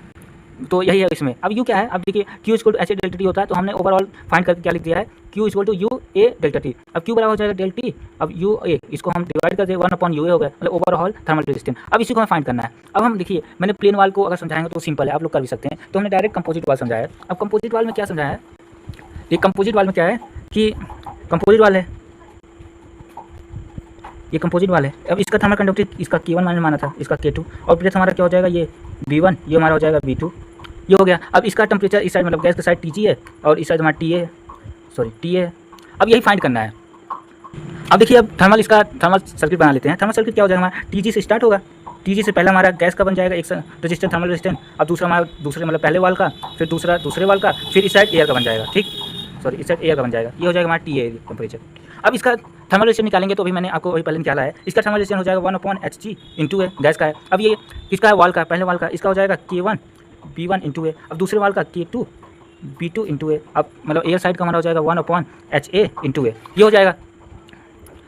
तो यही है इसमें। अब U क्या है, अब देखिए Q equal to HA delta T होता है तो हमने ओवरऑल फाइंड करके क्या लिख दिया है Q equal to UA delta T। अब Q बराबर हो जाएगा डेल्टा T, अब UA इसको हम डिवाइड कर दे 1/UA हो गया मतलब ओवरऑल थर्मल रेजिस्टेंस। अब इसी को हमें फाइंड करना है। अब हम देखिए मैंने प्लेन वाल को अगर समझाएंगे तो सिंपल है, आप लोग कर भी सकते हैं। तो हमने डायरेक्ट कंपोजिट वाल समझाया। अब कंपोजिट वाल में क्या समझाया है, ये कंपोजिट वाल में क्या है कि कंपोजिट वाल है, ये कंपोजिट वाल है। अब इसका थर्मल कंडक्टिविटी इसका K1 मैंने माना था, इसका K2 और प्रेशर हमारा क्या हो जाएगा ये B1, ये हमारा हो जाएगा B2, ये हो गया। अब इसका टेम्परेचर इस साइड मतलब गैस का साइड TG है और इस साइड हमारा TA है। अब यही फाइंड करना है। अब देखिए अब थर्मल सर्किट बना लेते हैं। थर्मल सर्किट क्या हो जाएगा हमारा TG से स्टार्ट होगा। TG से पहला हमारा गैस का बन जाएगा एक रेजिस्टेंस थर्मल रेजिस्टेंस, अब दूसरा हमारा दूसरे मतलब पहले वाल का, फिर दूसरे वाल का, फिर इस साइड एयर का बन जाएगा, ठीक इस साइड एयर का बन जाएगा। ये हो जाएगा हमारा TA टेम्परेचर। अब इसका थर्मल रेजिस्टेंस निकालेंगे तो अभी मैंने आपको वही पहले निकाला है। इसका थर्मल रेजिस्टेंस हो जाएगा 1/HG इंटू ए गैस का है। अब ये किसका है, वाल का, पहले वाल का, इसका हो जाएगा K1 B1 इंटू ए। अब दूसरे वाल का K2 B2 इंटू ए। अब मतलब एयर साइड का हमारा हो जाएगा 1/HA इंटू ए, ये हो जाएगा।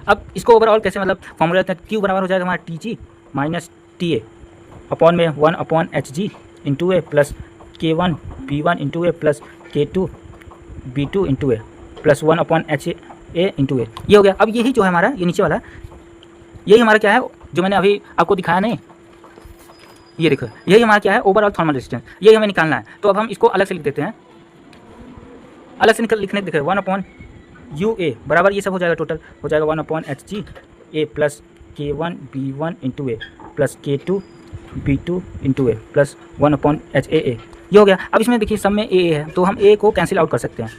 अब इसको ओवरऑल कैसे मतलब फॉर्मूला Q बराबर हो जाएगा हमारा TG माइनस TA अपॉन में 1/HG into A plus K1 B1 into A plus K2 B2 into A plus 1/HA into A, ये हो गया। अब यही जो है हमारा ये नीचे वाला, यही हमारा क्या है जो मैंने अभी आपको दिखाया नहीं, ये देखो यही हमारा क्या है ओवरऑल थर्मल रेजिस्टेंस, यही हमें निकालना है। तो अब हम इसको अलग से लिख देते हैं, अलग से लिखने देखो 1/UA बराबर ये सब हो जाएगा, टोटल हो जाएगा 1/HG A plus K1 B1 into A plus K2 B2 into A plus 1/HA, ये हो गया। अब इसमें देखिए सब में A है तो हम A को कैंसिल आउट कर सकते हैं।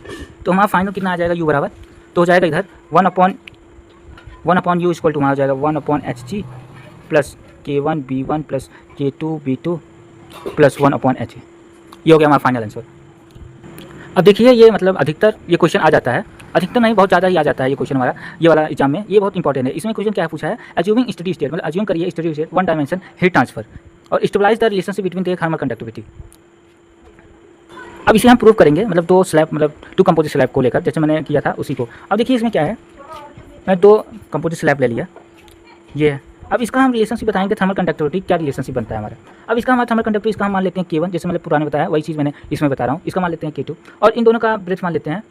तो हमारा फाइनल कितना आ जाएगा U बराबर, तो हो जाएगा इधर 1/U इक्वल टू हमारा हो जाएगा 1/HG plus K1 B1 plus K2 B2 plus 1/HA, ये हो गया हमारा फाइनल आंसर। अब देखिए ये मतलब अधिकतर ये क्वेश्चन आ जाता है, अधिकतर नहीं बहुत ज़्यादा ही आ जाता है ये क्वेश्चन हमारा ये वाला एग्जाम में, ये बहुत इंपॉर्टेंट है। इसमें क्वेश्चन क्या पूछा है, अज्यूमिंग स्टेडी स्टेट मतलब अज्यूम करिए steady state one dimension heat transfer और stabilize the relationship between the thermal conductivity. अब इसे हम प्रूव करेंगे मतलब दो स्लैब मतलब टू कंपोजिट स्लैब को लेकर, जैसे मैंने किया था उसी को। अब देखिए इसमें क्या है, मैं दो कंपोजिट स्लैब ले लिया, ये है। अब इसका हम रिलेशनशिप बताएंगे थर्मल कंडक्टिविटी क्या रिलेशनशिप बनता है हमारा। अब इसका हमारा थर्मल कंडक्टिविटी इसका हम मान लेते हैं K1, जैसे मैंने पुराने बताया वही चीज़ मैंने इसमें बता रहा हूँ, इसका मान लेते हैं K2 और इन दोनों का ब्रेथ मान लेते हैं।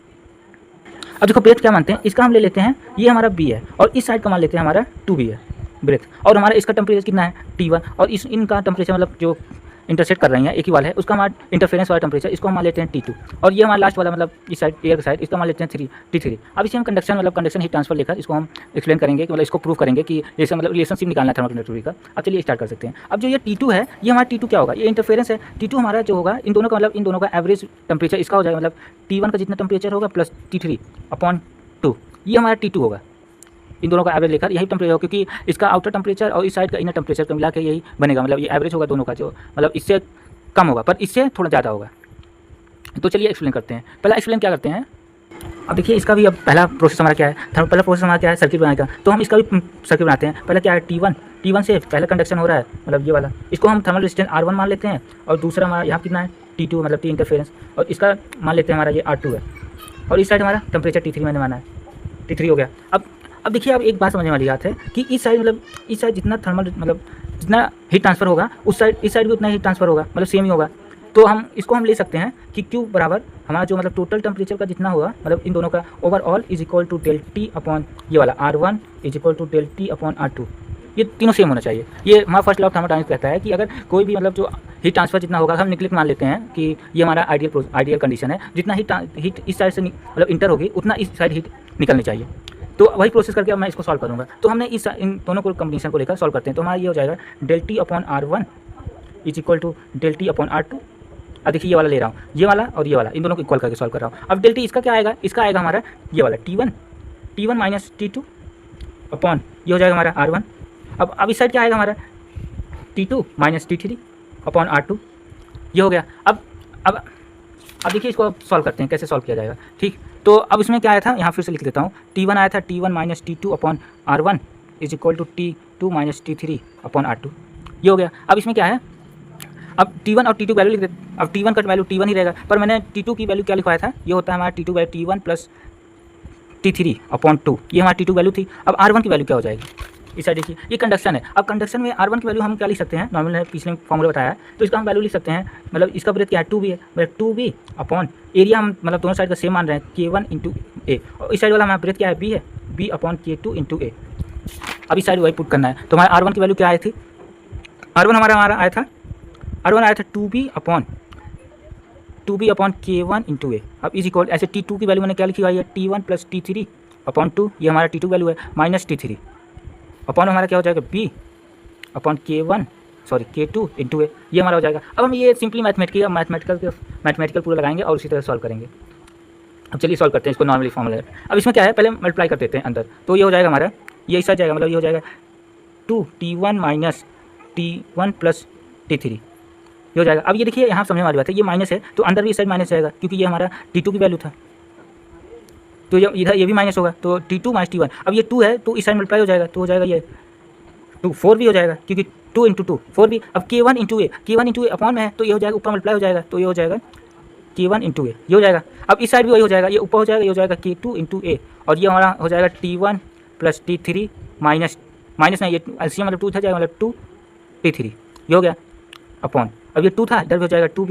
अब देखो ब्रेथ क्या मानते हैं, इसका हम ले लेते हैं ये हमारा B है और इस साइड का मान लेते हैं हमारा 2B है ब्रेथ, और हमारा इसका टेम्परेचर कितना है T1 और इनका टेम्परेचर मतलब जो इंटरसेक्ट कर रही हैं एक ही वाला है, उसका हमारा इंटरफेरेंस वाला टेम्परेचर, इसको हम मान लेते हैं T2, और ये हमारा लास्ट वाला मतलब इस साइड एयर का साइड, इसका मान लेते हैं T3। अब इसे हम कंडक्शन मतलब कंडक्शन हीट ट्रांसफर लेकर इसको हम एक्सप्लेन करेंगे कि मतलब इसको प्रूव करेंगे कि जैसे मतलब रिलेशनशिप निकालना है थर्मोकंडक्टिविटी का। अब चलिए स्टार्ट कर सकते हैं। अब जो ये T2 है, ये हमारा T2 क्या होगा, ये इंटरफेरेंस है। T2 हमारा जो होगा इन दोनों का मतलब इन दोनों का एवरेज टेम्परेचर इसका हो जाएगा, मतलब T1 का जितना टेम्परेचर होगा प्लस T3/2, ये हमारा T2 होगा। इन दोनों का एवरेज लेकर यही टेम्परेचर होगा, क्योंकि इसका आउटर टेम्परेचर और इस साइड का इनर टेम्परेचर को मिला के यही बनेगा, मतलब ये एवरेज होगा दोनों का, जो मतलब इससे कम होगा पर इससे थोड़ा ज़्यादा होगा। तो चलिए एक्सप्लेन करते हैं। पहला एक्सप्लेन क्या करते हैं, अब देखिए इसका भी अब पहला प्रोसेस हमारा क्या है, पहला प्रोसेस हमारा क्या है, सर्किट बनाने का। तो हम इसका भी सर्किट बनाते हैं। पहले क्या है, T1 से पहला कंडक्शन हो रहा है, मतलब ये वाला, इसको हम थर्मल रेजिस्टेंस R1 मान लेते हैं, और दूसरा हमारा यहाँ कितना है T2, मतलब T इंटरफेरेंस, और इसका मान लेते हैं हमारा ये R2 है, और इस साइड हमारा टेम्परेचर T3 मैंने माना है, T3 हो गया। अब देखिए, अब एक बात समझने वाली बात है कि इस साइड मतलब इस साइड जितना थर्मल मतलब जितना हीट ट्रांसफर होगा उस साइड इस साइड भी उतना हीट ट्रांसफर होगा, मतलब सेम ही होगा। तो हम इसको हम ले सकते हैं कि Q बराबर हमारा जो मतलब टोटल टेम्परेचर का जितना होगा, मतलब इन दोनों का overall is equal to del T upon ये वाला R1 is equal to del T upon R2। ये तीनों सेम होना चाहिए। ये हमारा फर्स्ट लॉ ऑफ थर्मोडायनामिक्स कहता है कि अगर कोई भी मतलब जो हीट ट्रांसफर जितना होगा, हम निकलिक मान लेते हैं कि ये हमारा आइडियल कंडीशन है, जितना हीट इस साइड से मतलब इंटर होगी उतना इस साइड हीट निकलनी चाहिए। तो वही प्रोसेस करके अब मैं इसको सॉल्व करूँगा। तो हमने इन दोनों को कॉम्बिनेशन को लेकर सॉल्व करते हैं। तो हमारा ये हो जाएगा del T upon R1 is equal to del T upon R2। अब देखिए ये वाला ले रहा हूँ, ये वाला और ये वाला, इन दोनों को इक्वल करके सॉल्व कर रहा हूँ। अब डेल T इसका क्या आएगा, इसका आएगा हमारा ये वाला T1 माइनस T2 अपॉन ये हो जाएगा हमारा R1। अब इस साइड क्या आएगा हमारा T2 minus T3 upon R2, ये हो गया। अब देखिए इसको अब सॉल्व करते हैं, कैसे सॉल्व किया जाएगा। ठीक, तो अब इसमें क्या आया था, यहाँ फिर से लिख देता हूँ। T1 आया था T1 minus T2 upon R1 is equal to T2 minus T3 upon R2, ये हो गया। अब इसमें क्या है, अब T1 और T2 वैल्यू लिख देते। अब T1 का वैल्यू T1 ही रहेगा, पर मैंने T2 की वैल्यू क्या लिखवाया था, ये होता है हमारा T2 by T1 plus T3 upon 2, ये हमारी T2 वैल्यू थी। अब R1 की वैल्यू क्या हो जाएगी, इस साइड देखिए ये कंडक्शन है। अब कंडक्शन में R1 की वैल्यू हम क्या लिख सकते हैं, नॉर्मल ने पिछले फॉर्मूला बताया है, तो इसका हम वैल्यू लिख सकते हैं, मतलब इसका ब्रेथ क्या है 2B है, मतलब 2B अपॉन एरिया हम मतलब दोनों साइड का सेम मान रहे हैं K1 इंटू A, और इस साइड वाला हमारा ब्रेथ क्या है B है, B upon K2 into A। अब इस साइड वही पुट करना है। तो हमारा R1 की वैल्यू क्या आई थी, R1 हमारा आया था 2B upon K1 into A। अब इज इक्वल ऐसे T2 की वैल्यू मैंने क्या लिखी हुई है, T1 प्लस T3 अपॉन 2, ये हमारा T2 वैल्यू है, माइनस T3 अपॉन हमारा क्या हो जाएगा B upon K2 into A, ये हमारा हो जाएगा। अब हम ये सिंपली मैथमेटिकल पूरा लगाएंगे और उसी तरह सॉल्व करेंगे। अब चलिए सॉल्व करते हैं इसको नॉर्मली फॉर्मूला। अब इसमें क्या है, पहले मल्टीप्लाई कर देते हैं अंदर, तो ये हो जाएगा हमारा, ये इस साइड जाएगा, मतलब ये हो जाएगा 2T1 minus T1 plus T3, ये हो जाएगा। अब ये देखिए यहाँ समझने वाली बात है, ये माइनस है तो अंदर भी इस साइड माइनस जाएगा, क्योंकि ये हमारा T2 की वैल्यू था, तो इधर ये भी माइनस होगा, तो T2 माइनस T1। अब ये 2 है तो इस साइड मल्टीप्लाई हो जाएगा, तो हो जाएगा ये 4 भी हो जाएगा, क्योंकि 2 इंटू 2 4 भी। अब K1 इंटू A अपॉन में है, तो ये हो जाएगा ऊपर मल्टीप्लाई हो जाएगा, तो ये हो जाएगा K1 इंटू A, ये हो जाएगा। अब इस साइड भी वही हो जाएगा, ये ऊपर हो जाएगा, ये हो जाएगा K2 इंटू A, और ये हमारा हो जाएगा T1 प्लस T3 माइनस नहीं, ये एलसीएम मतलब 2 था जाएगा, मतलब 2 T3, ये हो गया अपॉन। अब ये 2 था, इधर भी हो जाएगा 2B,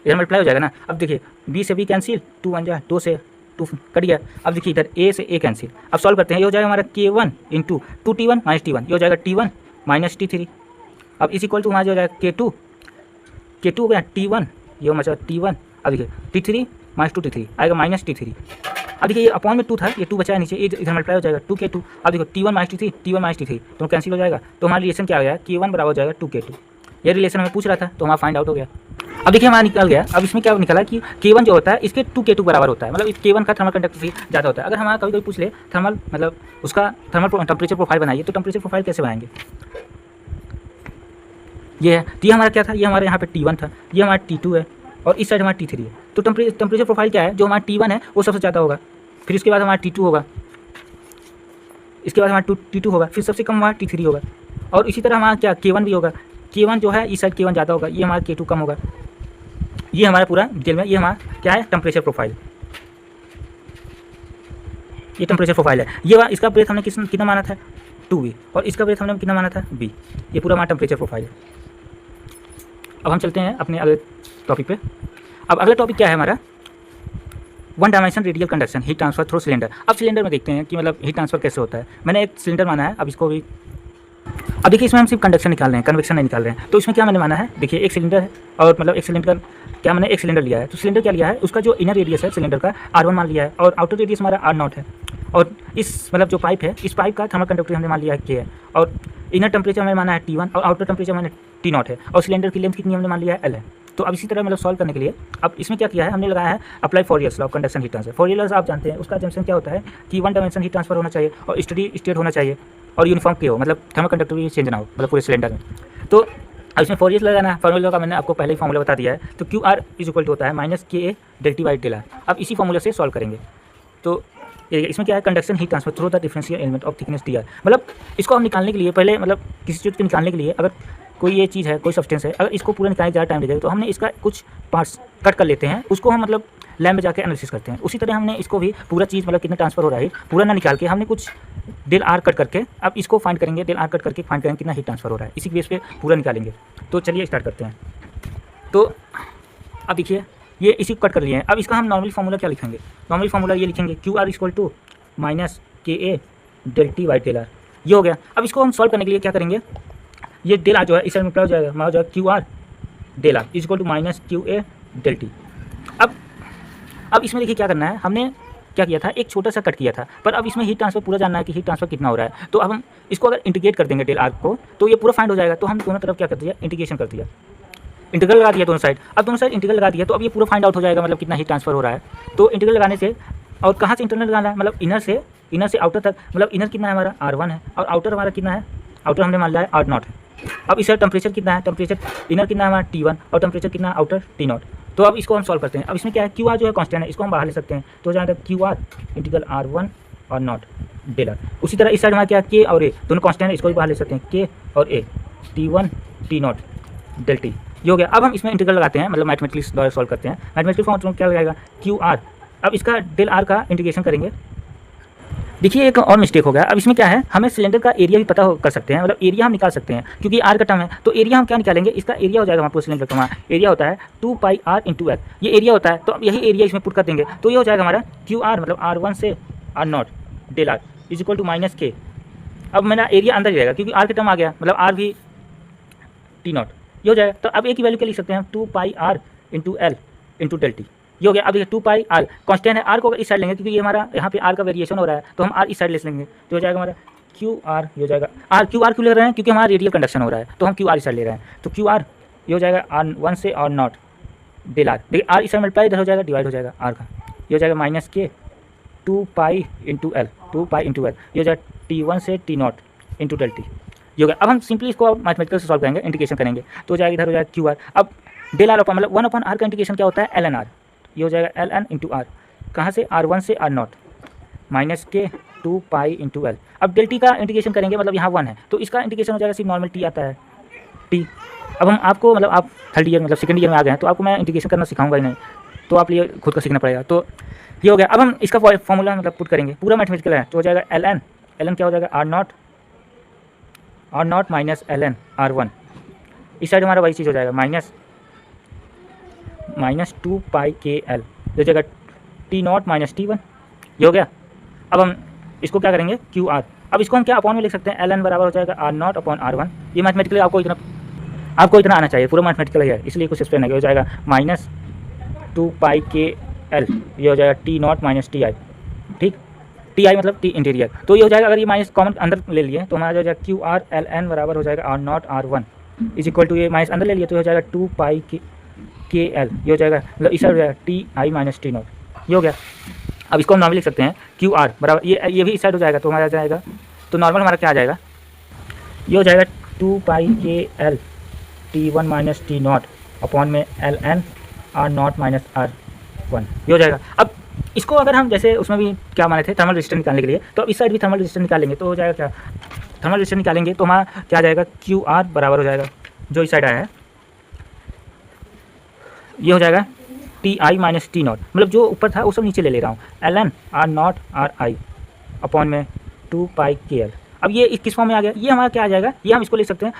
इधर मल्टीप्लाई हो जाएगा ना। अब देखिए B से B कैंसिल, 2 1 जा 2 से 2 कट गया। अब देखिए इधर A से A कैंसिल। अब सॉल्व करते हैं, ये हो जाएगा हमारा K1 into 2T1 minus T1, ये हो जाएगा T1 माइनस T3। अब इस इक्वल टू हमारा हो जाएगा K2 हो गया T1, ये हो मतलब T1। अब देखिए T3 माइनस 2T3 आएगा माइनस T3। अब देखिए ये अपॉन में 2 था, ये 2 बचा है नीचे, इधर मल्टीप्लाई हो जाएगा 2K2। अब देखो T1 माइनस T3 तो कैंसिल हो जाएगा, तो हमारा रिलेशन क्या हो गया, K1 बराबर हो जाएगा 2K2। ये रिलेशन हमें पूछ रहा था, तो हमारा फाइंड आउट हो गया। अब देखिए हमारा निकल गया। अब इसमें क्या निकला कि K1 जो होता है इसके 2K2 बराबर होता है, मतलब इस K1 का थर्मल कंडक्टिविटी ज़्यादा होता है। अगर हमारा कभी पूछ ले थर्मल मतलब उसका थर्मल टेम्परेचर प्रोफाइल बनाइए, तो टेम्परेचर प्रोफाइल कैसे बनाएंगे, ये है। तो ये हमारा क्या था, ये हमारे यहाँ पे T1 था, ये हमारा T2 है, और इस साइड हमारा T3 है। तो टेम्परेचर प्रोफाइल क्या है, जो हमारा T1 है वो सबसे ज़्यादा होगा, फिर इसके बाद हमारा T2 होगा, इसके बाद हमारा T2 होगा, फिर सबसे कम हमारा T3 होगा, और इसी तरह हमारा क्या K1 भी होगा। K1 जो है इस साइड K1 ज़्यादा होगा, ये हमारा K2 कम होगा। ये हमारा पूरा डिटेल में ये हमारा क्या है, टेम्परेचर प्रोफाइल, ये टेम्परेचर प्रोफाइल है। ये इसका ब्रेथ हमने कितना माना था 2B, और इसका ब्रेथ हमने कितना माना था B। ये पूरा हमारा टेम्परेचर प्रोफाइल है। अब हम चलते हैं अपने अगले टॉपिक पे। अब अगला टॉपिक क्या है हमारा, 1 dimension radial conduction heat transfer through cylinder. अब सिलेंडर में देखते हैं कि मतलब हीट ट्रांसफर कैसे होता है। मैंने एक सिलेंडर माना है, अब इसको भी अब देखिए इसमें हम सिर्फ कंडक्शन निकाल रहे हैं, कन्वेक्शन नहीं निकाल रहे हैं। तो इसमें क्या मैंने माना है, देखिए एक सिलेंडर है और मतलब एक सिलेंडर क्या मैंने एक सिलेंडर लिया है, तो सिलेंडर क्या लिया है, उसका जो इनर रेडियस है सिलेंडर का R1 मान लिया है और आउटर रेडियस हमारा R0 है। और इस मतलब जो पाइप है, इस पाइप का थर्मल कंडक्टिविटी हमने मान लिया है K है और इनर टेम्परेचर हमने माना है T1 और आउटर टेम्परेचर मैंने T0 है और सिलेंडर की लेंथ कितनी हमने मान लिया है L है। तो अब इसी तरह मतलब सॉल्व करने के लिए अब इसमें क्या किया है, हमने लगाया है apply Fourier's law of conduction heat transfer. Fourier's आप जानते हैं, उसका जंक्शन क्या होता है कि वन डायमेंशन हीट ट्रांसफर होना चाहिए और स्टडी स्टेट होना चाहिए और यूनिफॉर्म के हो, मतलब थर्मल कंडक्टिविटी चेंज ना हो मतलब पूरे सिलेंडर में। तो अब इसमें फॉरियर्स लगाना है, फॉर्मूला का मैंने आपको पहले ही फॉर्मूला बता दिया है। तो Q R is equal to होता है minus K A del T by del R. अब इसी फॉर्मूला से सॉल्व करेंगे। तो इसमें क्या है, conduction heat transfer through the differential element of thickness T R. मतलब इसको हम निकालने के लिए पहले मतलब किसी चीज़ को निकालने के लिए अगर कोई ये चीज़ है, कोई सब्सटेंस है, अगर इसको पूरा निकालने ज़्यादा टाइम लगेगा तो हमने इसका कुछ पार्ट्स कट कर लेते हैं, उसको हम मतलब लैब में जाकर एनालिसिस करते हैं। उसी तरह हमने इसको भी पूरा चीज़ मतलब कितना ट्रांसफर हो रहा है पूरा ना निकाल के हमने कुछ डेल आर कट करके अब इसको फाइंड करेंगे, डेल आर कट करके फाइंड करेंगे कितना हीट ट्रांसफर हो रहा है, इसी बेस पे पूरा निकालेंगे। तो चलिए स्टार्ट करते हैं। तो अब देखिए ये इसी को कट कर लिए हैं। अब इसका हम नॉर्मल फार्मूला क्या लिखेंगे, नॉर्मल फार्मूला ये लिखेंगे Q R equal to minus K A del T by del R. ये हो गया। अब इसको हम सॉल्व करने के लिए क्या करेंगे, ये डेल आर जो है इस साइड में हो जाएगा, हमारा हो जाएगा Q R del R is equal to minus Q A del T. अब इसमें देखिए क्या करना है, हमने क्या किया था, एक छोटा सा कट किया था, पर अब इसमें हीट ट्रांसफर पूरा जानना है कि हीट ट्रांसफर कितना हो रहा है। तो अब हम इसको अगर इंटीग्रेट कर देंगे डेल आर को तो ये पूरा फाइंड हो जाएगा। तो हम दोनों तरफ क्या कर दिया, इंटीग्रेशन कर दिया, इंटीग्रल लगा दिया दोनों साइड। अब दोनों साइड इंटीग्रल लगा दिया तो अब ये पूरा फाइंड आउट हो जाएगा मतलब कितना हीट ट्रांसफर हो रहा है। तो इंटीग्रल लगाने से और कहाँ से इंटरनल लगाना है, मतलब इनर से आउटर तक, मतलब इनर कितना है हमारा R1 है और आउटर हमारा कितना है, आउटर हमने मान लिया है R0 है। अब इसका टेम्परेचर कितना है, टेम्परेचर इनर कितना है हमारा T1 और टेम्परेचर कितना है आउटर T0। तो अब इसको हम सॉल्व करते हैं। अब इसमें क्या है, क्यू आर जो है कांस्टेंट है, इसको हम बाहर ले सकते हैं। तो जहाँ तक क्यू आर इंटीग्रल R1 और नॉट डेल आर। उसी तरह इस साइड में क्या है, के और ए दोनों कांस्टेंट है, इसको भी बाहर ले सकते हैं, के और ए T1 T0 डेल टी। ये हो गया। अब हम इसमें इंटीग्रल लगाते हैं, मतलब मैथमेटिकली द्वारा सॉल्व करते हैं। मैथमेटिकल फॉर्म क्या लगाएगा, क्यू आर। अब इसका डेल आर का इंटीग्रेशन करेंगे। देखिए एक और मिस्टेक हो गया। अब इसमें क्या है, हमें सिलेंडर का एरिया भी पता कर सकते हैं, मतलब एरिया हम निकाल सकते हैं क्योंकि आर का टर्म है। तो एरिया हम क्या निकालेंगे, इसका एरिया हो जाएगा हमारे पूरे सिलेंडर का, हमारा एरिया होता है 2 पाई आर इंटू एल। ये एरिया होता है, तो अब यही एरिया इसमें पुट कर देंगे। तो ये हो जाएगा हमारा क्यू आर मतलब R1 से R0 del R is equal to minus K. अब मेरा एरिया अंदर ही रहेगा क्योंकि आर का टर्म आ गया, मतलब आर भी T0 ये हो जाएगा। तो अब ए की वैल्यू क्या लिख सकते हैं हम, 2 pi R into L into del T. ये हो गया। अब देखिए 2 पाई आर कांस्टेंट है, आर को अगर इस साइड लेंगे क्योंकि ये हमारा यहाँ पे आर का वेरिएशन हो रहा है, तो हम आर इस साइड ले लेंगे। तो हो जाएगा हमारा क्यू आर, ये हो जाएगा आर। क्यू आर क्यों ले रहे हैं, क्योंकि हमारा रेडियल कंडक्शन हो रहा है, तो हम क्यू आर इस साइड ले रहे हैं। तो क्यू आर ये हो जाएगा R1 से R0 डेल आर। देखिए आर इस साइड मल्टीप्लाई इधर हो जाएगा, डिवाइड हो जाएगा आर का। ये हो जाएगा माइनस के 2 pi into L, 2 pi into L. ये हो जाएगा T1 से T0 इंटू डेल टी। ये हो गया। अब हम सिंपली इसको मैथमेटिकल से सॉल्व करेंगे, इंटीग्रेशन करेंगे। तो हो जाएगा इधर हो जाएगा क्यू आर। अब डेल आर अपन मतलब 1 अपॉन आर का इंटीग्रेशन क्या होता है, एल एन आर। ये हो जाएगा एल एन इंटू आर, कहाँ से R1 से R0 माइनस के 2 पाई इंटू एल। अब डेल टी का इंटीग्रेशन करेंगे, मतलब यहाँ 1 है तो इसका इंटीग्रेशन हो जाएगा, सिर्फ नॉर्मल टी आता है टी। अब हम आपको मतलब आप थर्ड ईयर मतलब सेकंड ईयर में आ गए हैं तो आपको मैं इंटीग्रेशन करना सिखाऊंगा ही नहीं, तो आप ये खुद का सीखना पड़ेगा। तो ये हो गया। अब हम इसका फॉर्मूला मतलब पुट करेंगे, पूरा मैथमेटिकल है। तो हो जाएगा एल एन क्या हो जाएगा R0 minus L N R1। इस साइड हमारा वही चीज़ हो जाएगा, माइनस 2 पाई के एल हो जाएगा T0 माइनस T1। ये हो गया। अब हम इसको क्या करेंगे, क्यू आर। अब इसको हम क्या अपॉन में लिख सकते हैं, एल एन बराबर हो जाएगा R0 अपॉन R1। ये मैथमेटिकली आपको इतना आना चाहिए, पूरा मैथमेटिकल है इसलिए कुछ एक्सप्लेन हो जाएगा माइनस 2 पाई के एल। ये हो जाएगा T0 माइनस Ti, ठीक, Ti मतलब टी इंटीरियर। तो ये हो जाएगा, अगर ये माइनस कॉमन अंदर ले लिए तो हमारा हो जाएगा क्यू आर एल एन बराबर हो जाएगा R0 R1 is equal to, ये माइनस अंदर ले लिए तो हो जाएगा 2 पाई के एल। ये हो जाएगा मतलब इस साइड हो जाएगा Ti माइनस T0। ये हो गया। अब इसको हम नॉर्मल लिख सकते हैं, क्यू आर बराबर ये भी इस साइड हो जाएगा तो हमारा जाएगा, तो नॉर्मल हमारा क्या आ जाएगा, ये हो जाएगा 2 pi K L T1 minus T0 upon में L N R0 minus R1। ये हो जाएगा। अब इसको अगर हम जैसे उसमें भी क्या माने थे थर्मल रेजिस्टेंस निकालने के लिए, तो अब इस साइड भी थर्मल रेजिस्टेंस निकालेंगे तो हो जाएगा क्या, थर्मल रेजिस्टेंस निकालेंगे तो हमारा क्या आ जाएगा, क्यू आर बराबर हो जाएगा जो इस साइड आया है, ये हो जाएगा Ti माइनस T0, मतलब जो ऊपर था वो सब नीचे ले ले रहा हूँ, L N R0 RI upon में 2 पाई के एल। अब ये किस फॉर्म में आ गया, ये हमारा क्या आ जाएगा, ये हम इसको लिख सकते हैं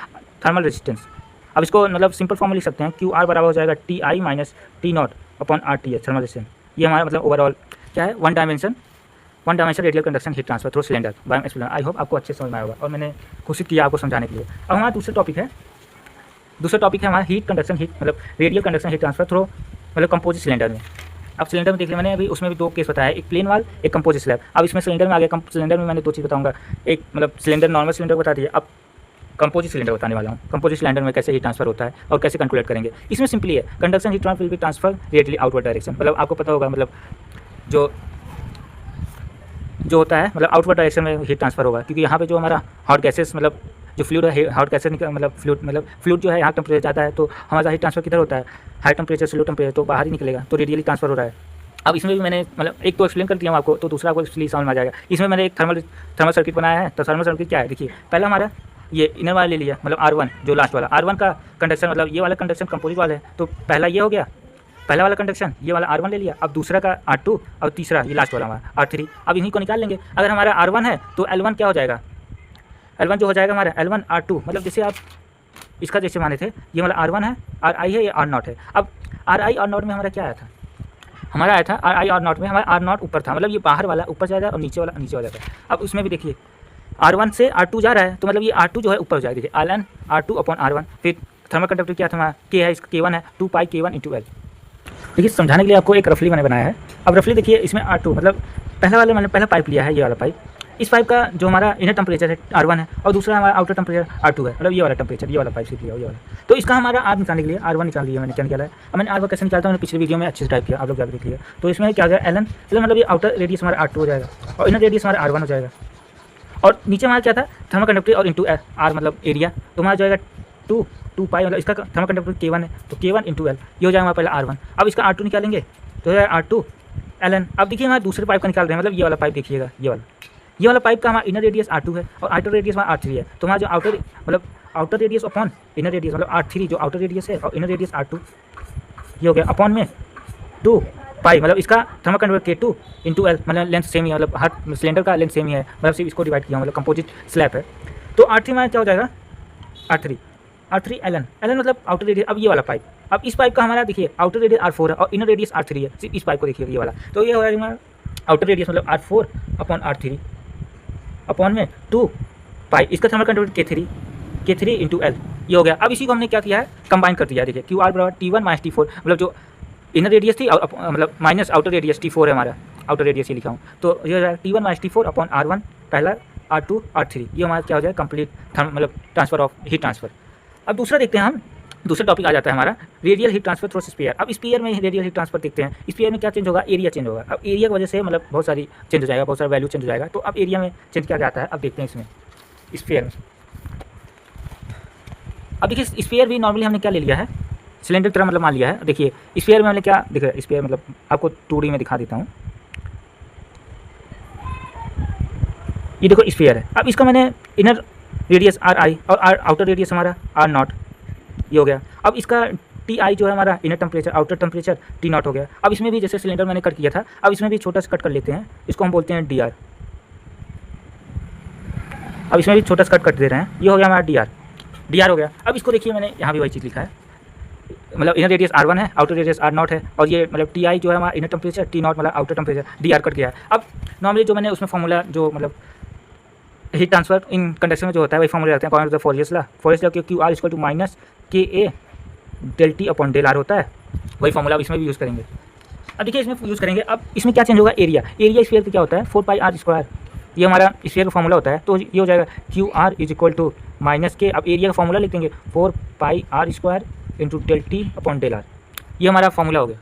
थर्मल रेजिस्टेंस। अब इसको मतलब सिंपल फॉर्म में लिख सकते हैं, क्यू आर बराबर हो जाएगा Ti minus T0 upon RT thermal resistance. ये हमारा मतलब ओवरऑल क्या है, one dimension one dimensional radial conduction heat transfer through cylinder by explain. I hope आपको अच्छे समझ में आया होगा और मैंने कोशिश किया आपको समझाने के लिए। अब हमारा दूसरा टॉपिक है हमारा हीट कंडक्शन हीट मतलब radial conduction heat transfer through मतलब कंपोजिट सिलेंडर में। अब सिलेंडर में देख लिया मैंने, अभी उसमें भी 2 केस बताया, एक प्लेन वाल एक कंपोजिट स्लैब। अब इसमें सिलेंडर में आ गया, सिलेंडर में मैंने 2 चीज़ बताऊंगा, एक मतलब सिलेंडर नॉर्मल सिलेंडर बता दिया, अब कंपोजिट सिलेंडर बताने वाला हूँ। कंपोजिट सिलेंडर में कैसे हीट ट्रांसफर होता है और कैसे कैलकुलेट करेंगे। इसमें सिंपली है conduction heat transfer will be transfer radially outward direction. मतलब आपको पता होगा मतलब जो होता है मतलब आउटवर्ड डायरेक्शन में हीट ट्रांसफर होगा, क्योंकि यहाँ पे जो हमारा हॉट गैसेस मतलब जो फ्लूइड है, हॉट गैसेस मतलब फ्लूइड जो है यहाँ टेम्परेचर जाता है, तो हमारा हीट ट्रांसफर किधर होता है, हाई टेम्परेचर से लो टेम्परेचर, तो बाहर ही निकलेगा, तो रेडियली ट्रांसफर हो रहा है। अब इसमें भी मैंने मतलब एक तो एक्सप्लेन कर दिया हूँ आपको, तो दूसरा आपको इसलिए समझ में आ जाएगा। इसमें मैंने एक थर्मल सर्किट बनाया है। तो थर्मल सर्किट क्या है, देखिए पहला हमारा ये इनर वाला ले लिया, मतलब R1 जो लास्ट वाला R1 का कंडक्शन मतलब ये वाला कंडक्शन कंपोजिट वाला है, तो पहला ये हो गया, पहला वाला कंडक्शन ये वाला R1 ले लिया। अब दूसरा का R2 और तीसरा ये लास्ट वाला हमारा R3। अब इन्हीं को निकाल लेंगे। अगर हमारा R1 है तो L1 क्या हो जाएगा, L1 जो हो जाएगा हमारा L1 R2, मतलब जैसे आप इसका जैसे माने थे, ये वाला R1 है, RI है, ये R0 है। अब RI R0 में हमारा क्या आया था, हमारा आया था RI R0 में हमारा R0 ऊपर था, मतलब ये बाहर वाला ऊपर जाएगा और नीचे वाला नीचे हो जाता है। अब उसमें भी देखिए R1 से R2 जा रहा है, तो मतलब ये R2 जो है ऊपर हो जाएगा, देखिए ln R2 अपॉन R1। फिर थर्मल कंडक्टिविटी क्या था हमारा, K है, इसका K1 है 2 पाई K1 × L। देखिए समझाने के लिए आपको एक रफली मैंने बनाया है। अब रफली देखिए इसमें R2 मतलब पहला वाले मैंने पहला पाइप लिया है, ये वाला पाइप, इस पाइप का जो हमारा इनर टेम्परेचर है R1 है और दूसरा हमारा आउटर टेम्परेचर R2 है, मतलब ये वाला टेम्परेचर, ये वाला पाइप सीख लिया ये वाला। तो इसका हमारा R निकालने के लिए R1 निकाल लिया मैंने, क्या निकाला है। अब मैंने R1 कैसे निकालता हूँ, मैंने पिछले वीडियो में अच्छे से टाइप किया, आप लोग जाकर देख लिया। तो इसमें क्या हो गया ln मतलब ये आउटर रेडियस हमारा R2 हो जाएगा और इनर रेडियस हमारा R1 हो जाएगा। और नीचे हमारा क्या था थर्मल कंडक्टिविटी और इंटू R मतलब एरिया, तो हमारा जाएगा 2 पाई, मतलब इसका थर्मल कंडक्टिविटी K1 है तो K1 × L, ये हो जाएगा हमारा पहला R1। अब इसका R2 निकालेंगे तो हो जाएगा R2 ln। अब देखिए हमारा दूसरे पाइप का निकाल रहे हैं, मतलब ये वाला पाइप देखिएगा, ये वाला पाइप का हमारा इनर रेडियस R2 है और आउटर रेडियस हमारा R3 है। तो हमारा जो outer radius upon inner radius मतलब R3 जो आउटर रेडियस है और इनर रेडियस R2, ये हो गया अपॉन में 2 पाई, मतलब इसका थर्मल कंडक्टिविटी K2 × L, मतलब लेंथ सेम ही है, मतलब हर सिलेंडर का लेंथ सेम ही है, मतलब सिर्फ इसको डिवाइड किया, मतलब कंपोजिट स्लैब है। तो R3 हमारा क्या हो जाएगा R3 ln मतलब आउटर रेडियस। अब ये वाला पाइप, अब इस पाइप का हमारा देखिए आउटर रेडियस R4 है और इनर रेडियस R3 है, सिर्फ इस पाइप को देखिए ये वाला, तो ये हो जाएगा हमारा आउटर रेडियस मतलब R4 अपॉन R3 अपॉन में 2 पाई, इसका थर्मल कंडक्टिविटी K3 × L, ये हो गया। अब इसी को हमने क्या किया है, कंबाइन कर दिया। देखिए QR बराबर T1 - T4, मतलब जो इनर रेडियस थी मतलब माइनस आउटर रेडियस T4 है हमारा, आउटर रेडियस ही लिखा हूँ, तो ये हो जाएगा T1 - T4 अपॉन R1 पहला R2 R3, ये हमारा क्या हो जाएगा कंप्लीट मतलब ट्रांसफर ऑफ हीट ट्रांसफर। अब दूसरा देखते हैं हम, दूसरा टॉपिक आ जाता है हमारा radial heat transfer through sphere. अब स्फीयर में रेडियल हीट ट्रांसफर देखते हैं, स्फीयर में क्या चेंज होगा, एरिया चेंज होगा। अब एरिया की वजह से मतलब बहुत सारी चेंज हो जाएगा, बहुत सारा वैल्यू चेंज हो जाएगा। तो अब एरिया में चेंज क्या आता है, अब देखते हैं इसमें स्फीयर में। अब देखिए स्फीयर भी नॉर्मली हमने क्या ले लिया है, सिलेंडर की तरह मतलब मान लिया है। देखिए स्फीयर में हमने क्या देखा, स्फीयर मतलब आपको 2D में दिखा देता हूँ, ये देखो स्फीयर है। अब इसका मैंने इनर रेडियस RI और आउटर रेडियस हमारा R0, ये हो गया। अब इसका TI जो है हमारा inner temperature, outer temperature T0 हो गया। अब इसमें भी जैसे सिलेंडर मैंने कट किया था, अब इसमें भी छोटा सा कट कर लेते हैं, इसको हम बोलते हैं DR। अब इसमें भी छोटा सा कट दे रहे हैं, ये हो गया हमारा DR हो गया। अब इसको देखिए मैंने यहाँ भी वही चीज़ लिखा है, मतलब इनर रेडियस R1 है, आउटर रेडियस R0 है और ये मतलब TI जो है हमारा इनर टेम्परेचर, T0 मतलब आउटर टेम्परेचर, DR कट गया है। अब नॉर्मली जो मैंने उसमें फॉर्मूला जो मतलब हीट ट्रांसफर इन कंडक्शन में जो होता है वही फॉर्मूला रहते हैं, according to the Fourier's law QR = -KA ΔT upon ΔR होता है, वही फॉर्मूला अब इसमें भी यूज़ करेंगे। अब देखिए इसमें यूज़ करेंगे। अब इसमें क्या चेंज होगा, एरिया स्फीयर का क्या होता है 4πr², ये हमारा स्फीयर का फॉर्मूला होता है, तो ये हो जाएगा QR = -K। अब एरिया का फॉर्मूला लिख देंगे 4πr² × ΔT अपॉन ΔR, ये हमारा फॉर्मूला हो गया।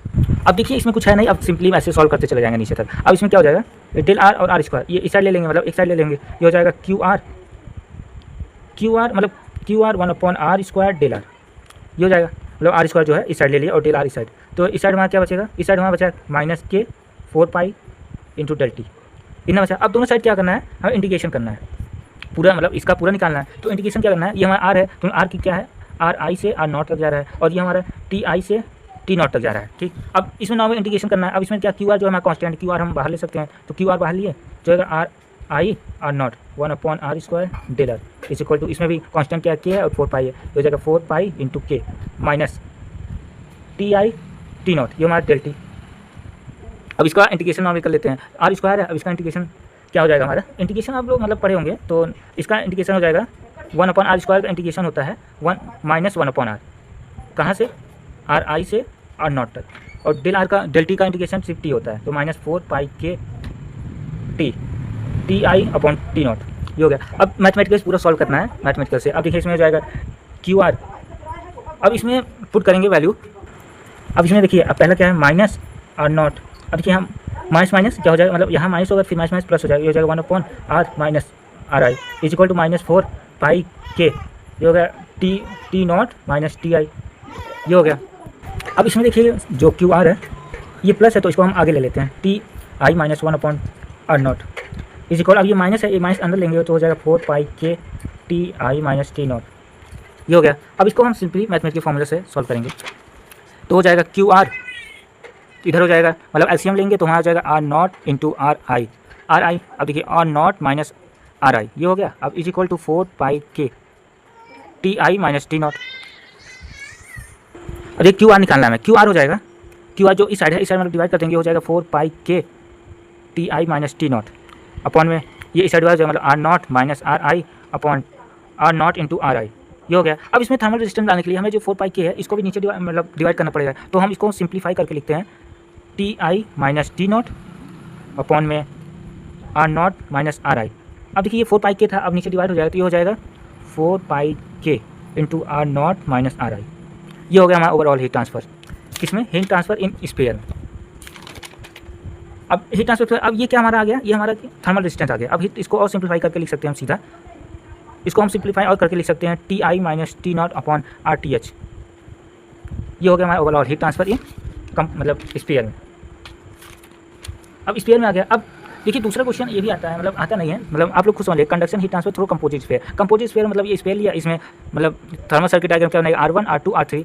अब देखिए इसमें कुछ है नहीं, अब सिंपली ऐसे सॉल्व करते चले जाएंगे नीचे तक। अब इसमें क्या हो जाएगा ΔR और R², ये इस साइड ले लेंगे, मतलब एक साइड ले लेंगे, ये हो जाएगा QR मतलब QR 1/r² ΔR, ये हो जाएगा, मतलब R² जो है इस साइड ले लिया और ΔR इस साइड, तो इस साइड हमारा क्या बचेगा, इस साइड हमारा बचा -K 4π × ΔT, इतना बचा। अब दोनों साइड क्या करना है, हमें इंटीग्रेशन करना है पूरा, मतलब इसका पूरा निकालना है। तो इंटीग्रेशन क्या करना है, ये हमारा R है, तो R की क्या है RI से R0 तक जा रहा है और ये हमारा TI से T0 तक जा रहा है, ठीक। अब इसमें नॉर्मल इंटीग्रेशन करना है। अब इसमें क्या QR जो है हमारा कांस्टेंट, QR हम बाहर ले सकते हैं, तो QR बाहर लिए जो है RI R0 1/r² ΔR equal to, इसमें भी कांस्टेंट क्या K है और 4π है, तो हो जाएगा 4π × K - TI T0, ये हमारा ΔT। अब इसका इंटीग्रेशन नॉर्मल कर लेते हैं। आर स्क्वायर है, अब इसका इंटीग्रेशन क्या हो जाएगा हमारा, इंटीग्रेशन आप लोग मतलब पढ़े होंगे, तो इसका इंटीग्रेशन हो जाएगा 1/r स्क्वायर का इंटीग्रेशन होता है 1 - 1/r, कहाँ से, आर आई से आर नॉट तक, और डेल टी का इंटीग्रेशन सिर्फ टी होता है, तो -4πk T I upon T not, ये हो गया। अब मैथमेटिकल पूरा सॉल्व करना है मैथमेटिकल से। अब देखिए इसमें हो जाएगा क्यू आर, अब इसमें पुट करेंगे वैल्यू। अब इसमें देखिए अब पहला क्या है -r नॉट, अब देखिए हम माइनस क्या हो जाएगा, मतलब यहाँ माइनस होगा फिर माइनस प्लस हो जाएगा, ये हो जाएगा 1/r - ri is equal to -4πk, ये हो गया T not minus T I, ये हो गया। अब इसमें देखिए जो क्यू आर है ये प्लस है, तो इसको हम आगे ले लेते हैं, T I - 1/r not is equal, अब ये माइनस है, ये माइनस अंदर लेंगे तो हो जाएगा 4πk T I - T not, ये हो गया। अब इसको हम सिंपली मैथमेटिकल फॉर्मूला से सॉल्व करेंगे, तो हो जाएगा क्यू आर इधर हो जाएगा, मतलब एलसीएम लेंगे तो वहाँ आ जाएगा R naught into R I, अब देखिए R naught minus R I, ये हो गया। अब is equal to 4πk T I - T naught. अब ये क्यू आर निकालना है, क्यू आर हो जाएगा, क्यू आर जो इस साइड है, इस साइड मतलब डिवाइड कर देंगे, हो जाएगा 4πk T I - T naught upon में ये इस साइड डिवाइड हो जाएगा, मतलब R naught minus R I upon R naught into R I, ये हो गया। अब इसमें थर्मल रेजिस्टेंस डालने के लिए हमें जो 4πk है इसको भी नीचे डिवाइड करना पड़ेगा, तो हम इसको सिंप्लीफाई करके लिखते हैं T I - T naught upon में R naught minus R I. अब देखिए ये 4πk था, अब नीचे डिवाइड हो जाएगा, तो ये हो जाएगा 4πk into R naught minus R I, ये हो गया हमारा ओवरऑल हीट ट्रांसफ़र। किसमें, हीट ट्रांसफ़र इन स्फीयर। अब हीट ट्रांसफर, अब ये क्या हमारा आ गया, ये हमारा थर्मल रेजिस्टेंस आ गया। अब इसको और सिंप्लीफाई करके लिख सकते हैं हम सीधा, इसको हम सिंप्लीफाई और करके लिख सकते हैं T I - T naught upon R T H, ये हो गया हमारा ओवरऑल हीट ट्रांसफर इन मतलब स्फीयर में। अब स्फीयर में आ गया। अब देखिए दूसरा क्वेश्चन ये भी आता है, मतलब आता नहीं है, मतलब आप लोग खुद समझिए, conduction heat transfer through composite sphere. Composite sphere मतलब ये स्फीयर लिया, इसमें मतलब थर्मल सर्किट डायग्राम क्या बनेगा, R1 R2 R3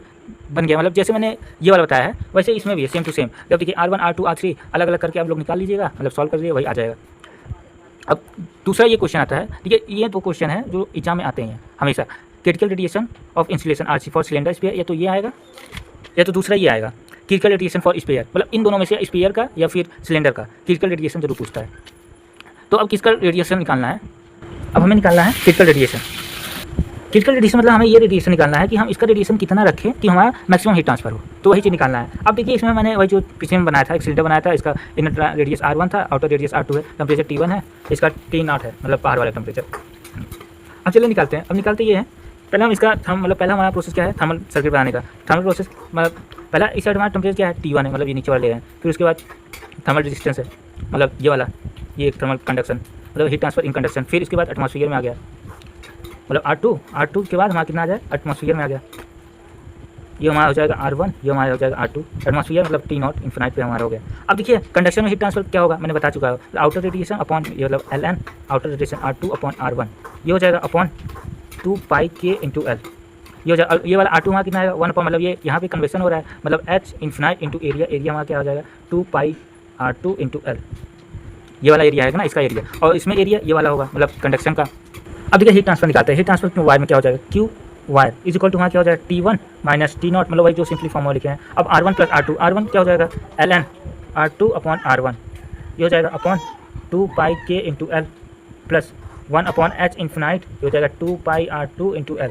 बन गया, मतलब जैसे मैंने ये वाला बताया है वैसे इसमें भी है, सेम टू सेम। जब देखिए R1 R2 R3 अलग अलग करके आप लोग निकाल लीजिएगा, मतलब सॉल्व कर लीजिए, वही आ जाएगा। अब दूसरा ये क्वेश्चन आता है, ठीक है, ये दो क्वेश्चन है जो एग्जाम में आते हैं हमेशा, critical radiation of insulation RC for cylinder sphere, या तो ये आएगा या तो दूसरा ये आएगा, क्रिटिकल रेडिएशन फॉर स्फीयर, मतलब इन दोनों में से स्फीयर का या फिर सिलेंडर का क्रिटिकल रेडिएशन जरूर पूछता है। तो अब किसका रेडिएशन निकालना है, अब हमें निकालना है क्रिटिकल रेडिएशन। क्रिटिकल रेडिएशन मतलब हमें ये रेडिएशन निकालना है कि हम इसका रेडिएशन कितना रखें कि हमारा मैक्सिमम हीट ट्रांसफर हो, तो वही चीज़ निकालना है। अब देखिए इसमें मैंने वही जो पीछे में बनाया था, एक सिलेंडर बनाया था, इसका इनर रेडियस R1 था, आउटर रेडियस R2 है, टेम्परेचर T1 है, इसका T0 है, मतलब बाहर वाला टेम्परेचर। अब चलिए निकालते हैं। अब निकालते ये हैं, पहले हम इसका मतलब पहला हमारा प्रोसेस क्या है, थर्मल सर्किट बनाने का। थर्मल प्रोसेस मतलब पहला इस साइड हमारा टेम्परेचर क्या है, T1 है, मतलब ये नीचे वाला ले रहे हैं। फिर उसके बाद थर्मल रेजिस्टेंस है, मतलब ये वाला, ये एक थर्मल कंडक्शन, मतलब हीट ट्रांसफर इन कंडक्शन। फिर इसके बाद एटमॉस्फेयर में आ गया, मतलब R2 के बाद हमारा कितना आ जाए, एटमॉस्फेयर में आ गया, ये हमारा हो जाएगा R1, ये हमारा हो जाएगा R2, एटमॉस्फेयर मतलब T0 इन्फिनाइट पे हमारा हो गया। अब देखिए कंडक्शन में हीट ट्रांसफर क्या होगा, मैंने बता चुका है, आउटर रेडिएशन अपॉन ये मतलब Ln, outer radiation R2 upon R1, ये हो जाएगा अपॉन 2πk इंटू L, ये हो जाएगा। ये वाला R2 हमारा कितना आएगा 1 अपॉन, मतलब ये यहाँ पे कन्वेक्शन हो रहा है, मतलब H infinite into area, area हमारा क्या हो जाएगा 2πr2 इंटू L, ये वाला एरिया आएगा ना इसका एरिया, और इसमें एरिया ये वाला होगा मतलब कंडक्शन का। अब देखिए हीट ट्रांसफर निकालते हैं, हीट ट्रांसफर में वायर में क्या हो जाएगा, Q wire is equal to वहाँ क्या हो जाएगा T1 माइनस T0, मतलब वही जो सिंपली फॉर्मूला लिखे हैं। अब R1 प्लस R2, R1 क्या हो जाएगा Ln R2 अपॉन R1, ये हो जाएगा upon 2πk into L plus 1 upon H infinite, ये हो जाएगा 2πr2 इंटू L,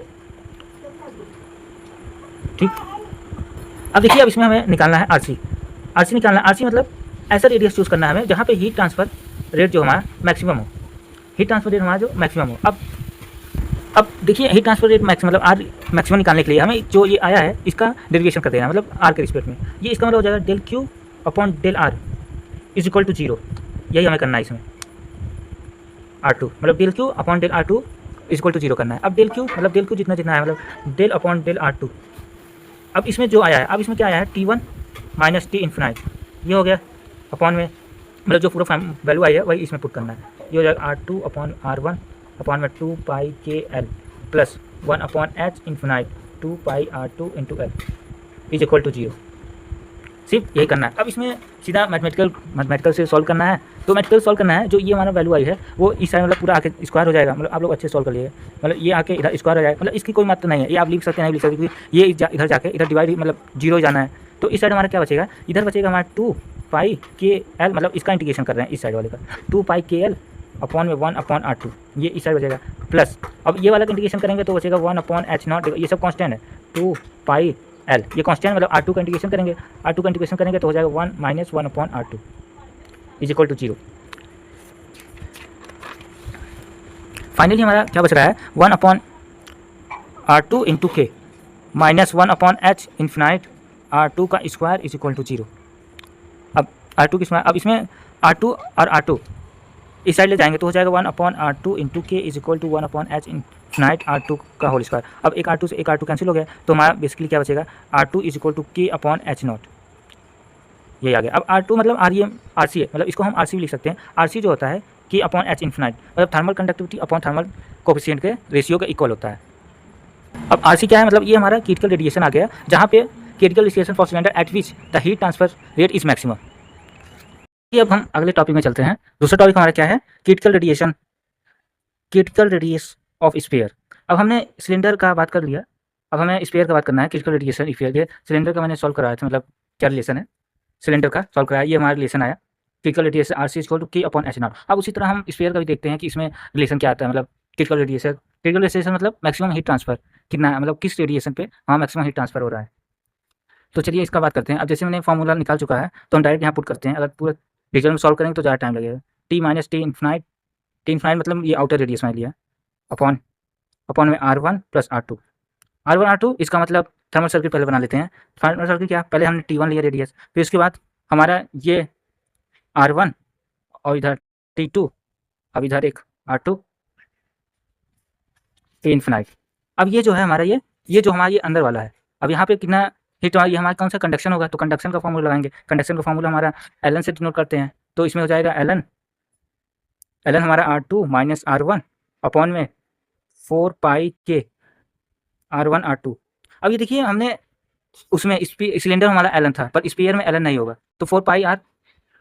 ठीक। अब देखिए अब इसमें हमें निकालना है RC निकालना है। RC मतलब ऐसा रेडियस चूज़ करना है हमें जहाँ पे हीट ट्रांसफर रेट जो हमारा मैक्सिमम हो, हीट ट्रांसफर रेट हमारा जो मैक्सिमम हो। अब देखिए हीट ट्रांसफर रेट मैक्सिमम मतलब आर मैक्सिमम निकालने के लिए हमें जो ये आया है इसका डेरिवेशन कर देना, मतलब आर के रिस्पेक्ट में। ये इसका मतलब हो जाएगा del Q upon del R is equal to 0, यही हमें करना है इसमें। R2 मतलब del Q upon del R2 is equal to 0 करना है। अब डेल क्यू मतलब डेल क्यू जितना है, मतलब डेल अपॉन डेल R2। अब इसमें जो आया है, अब इसमें क्या आया है T1 माइनस T इन्फिनाइट, ये हो गया अपॉन में, मतलब जो पूरा वैल्यू आई है वही इसमें पुट करना है। ये हो जाएगा R2 अपॉन R1 अपॉन में 2πkL plus 1 upon H infinite 2πr2 into L is equal to 0। सिर्फ यही करना है। अब इसमें सीधा मैथमेटिकल से सॉल्व करना है। तो मैथमेटिकल सॉल्व करना है, जो ये हमारा वैल्यू आई है वो इस साइड मतलब पूरा आके स्क्वायर हो जाएगा, मतलब आप लोग अच्छे सॉल्व कर लिए, मतलब ये आके इधर स्क्वायर हो जाएगा, मतलब इसकी कोई मतलब नहीं है, ये आप लिख सकते हैं नहीं लिख सकते, क्योंकि ये इधर जाके इधर डिवाइड मतलब 0 जाना है। तो इस साइड हमारा क्या बचेगा, इधर बचेगा हमारा 2 पाई के एल, मतलब इसका इंटीग्रेशन कर रहे हैं इस साइड वाले का, 2 पाई के एल अपॉन में 1 अपॉन आर टू, ये इस साइड बचेगा, प्लस अब ये वाला का इंटीग्रेशन करेंगे तो बचेगा 1 अपॉन एच नॉट, ये सब कांस्टेंट है, 2 पाई एल, ये कांस्टेंट मतलब आर टू का इंटीग्रेशन करेंगे, आर टू का इंटीग्रेशन करेंगे तो हो जाएगा 1 minus 1 upon R two is equal to 0। Finally हमारा क्या बच रहा है, 1 upon R two into K minus 1 upon H infinite R two का स्क्वायर इज इक्वल टू 0। अब आर टू की स्क्वायर, अब इसमें आर टू और आर टू इस साइड ले जाएंगे तो हो जाएगा 1 upon R two into K is equal to 1 upon H infinite R two का होल स्क्वायर। अब एक आर टू से एक आर टू कैंसिल हो गया तो हमारा बेसिकली क्या बचेगा, R two is equal to K upon H naught, ये आ गया। अब आर टू मतलब आर सी है, मतलब इसको हम आर सी भी लिख सकते हैं, आर सी जो होता है कि अपॉन एच इन्फिनाइट, मतलब thermal conductivity upon thermal coefficient के रेशियो का इक्वल होता है। अब आर सी क्या है, मतलब ये हमारा क्रिटिकल रेडिएशन आ गया, जहाँ पे critical radiation for cylinder eight which the heat transfer rate is maximum. अब हम अगले टॉपिक में चलते हैं। दूसरा टॉपिक हमारा क्या है, क्रिटिकल रेडिएशन ऑफ स्फीयर। अब हमने सिलेंडर का बात कर लिया, अब हमें स्फीयर का बात करना है। क्रिटिकल रेडिएशन स्फीयर, सिलेंडर का मैंने सॉल्व कराया था, मतलब क्या रिलेशन है सिलेंडर का सॉल्व कराया, ये हमारा रिलेशन आया critical radiation R C equal to K upon H naught. अब उसी तरह हम स्फीयर का भी देखते हैं कि इसमें रिलेशन क्या आता है, मतलब क्रिटिकल रेडिएशन मतलब मैक्सिमम हीट ट्रांसफर कितना है, मतलब किस रेडिएशन पे हमारा मैक्सिमम हीट ट्रांसफर हो रहा है। तो चलिए इसका बात करते हैं। अब जैसे मैंने फॉर्मूला निकाल चुका है तो हम डायरेक्ट यहाँ पुट करते हैं, अगर पूरा डिटेल में सॉल्व करेंगे तो ज़्यादा टाइम लगेगा। टी माइनस टी इन्फिनाइट मतलब ये आउटर रेडियस में लिया, अपॉन में R one plus R two, इसका मतलब थर्मल सर्किट पहले बना लेते हैं। थर्मल सर्किट क्या, पहले हमने टी वन लिया रेडियस, फिर उसके बाद हमारा ये आर वन और इधर टी टू, अब इधर एक आर टू टी इन्फिनाइट। अब ये जो है हमारा ये जो हमारा ये अंदर वाला है, अब यहाँ पे कितना हीट, ये हमारा कौन सा कंडक्शन होगा, तो कंडक्शन का फॉर्मूला लगाएंगे। कंडक्शन का फॉर्मूला हमारा एल एन से डिनोट करते हैं, तो इसमें हो जाएगा एल एन हमारा R two minus R one upon में 4 पाई K R one R to. अब ये देखिए हमने उसमें सिलेंडर हमारा एल एन था, पर स्पीयर में एल एन नहीं होगा, तो 4 पाई आर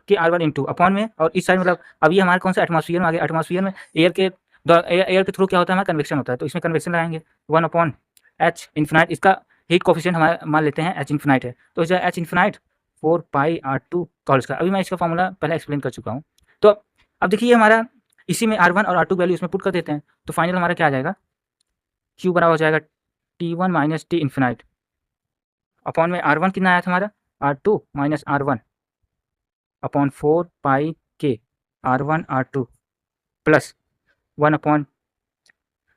के आर वन इंटू अपॉन में, और इस साइड मतलब अब ये हमारा कौन सा एटमॉस्फेयर में आ गया। एटमॉस्फेयर में एयर के थ्रू क्या होता है, हमारा कन्वेक्शन होता है, तो इसमें कन्वेक्शन लगाएंगे 1 अपॉन एच इन्फिनाइट, इसका हीट कोफिशिएंट हमारा मान लेते हैं एच इन्फिनाइट है, तो इसे H infinite 4 pi R two का होल स्क्वायर। अभी मैं इसका फॉर्मूला पहले एक्सप्लेन कर चुका हूँ। तो अब देखिए हमारा इसी में आर वन और आर टू वैल्यू इसमें पुट कर देते हैं, तो फाइनल हमारा क्या आ जाएगा, क्यू बराबर हो जाएगा T one minus T infinite upon में आर वन कितना आया था हमारा, R two minus R one upon 4 पाई K R one R two plus 1 upon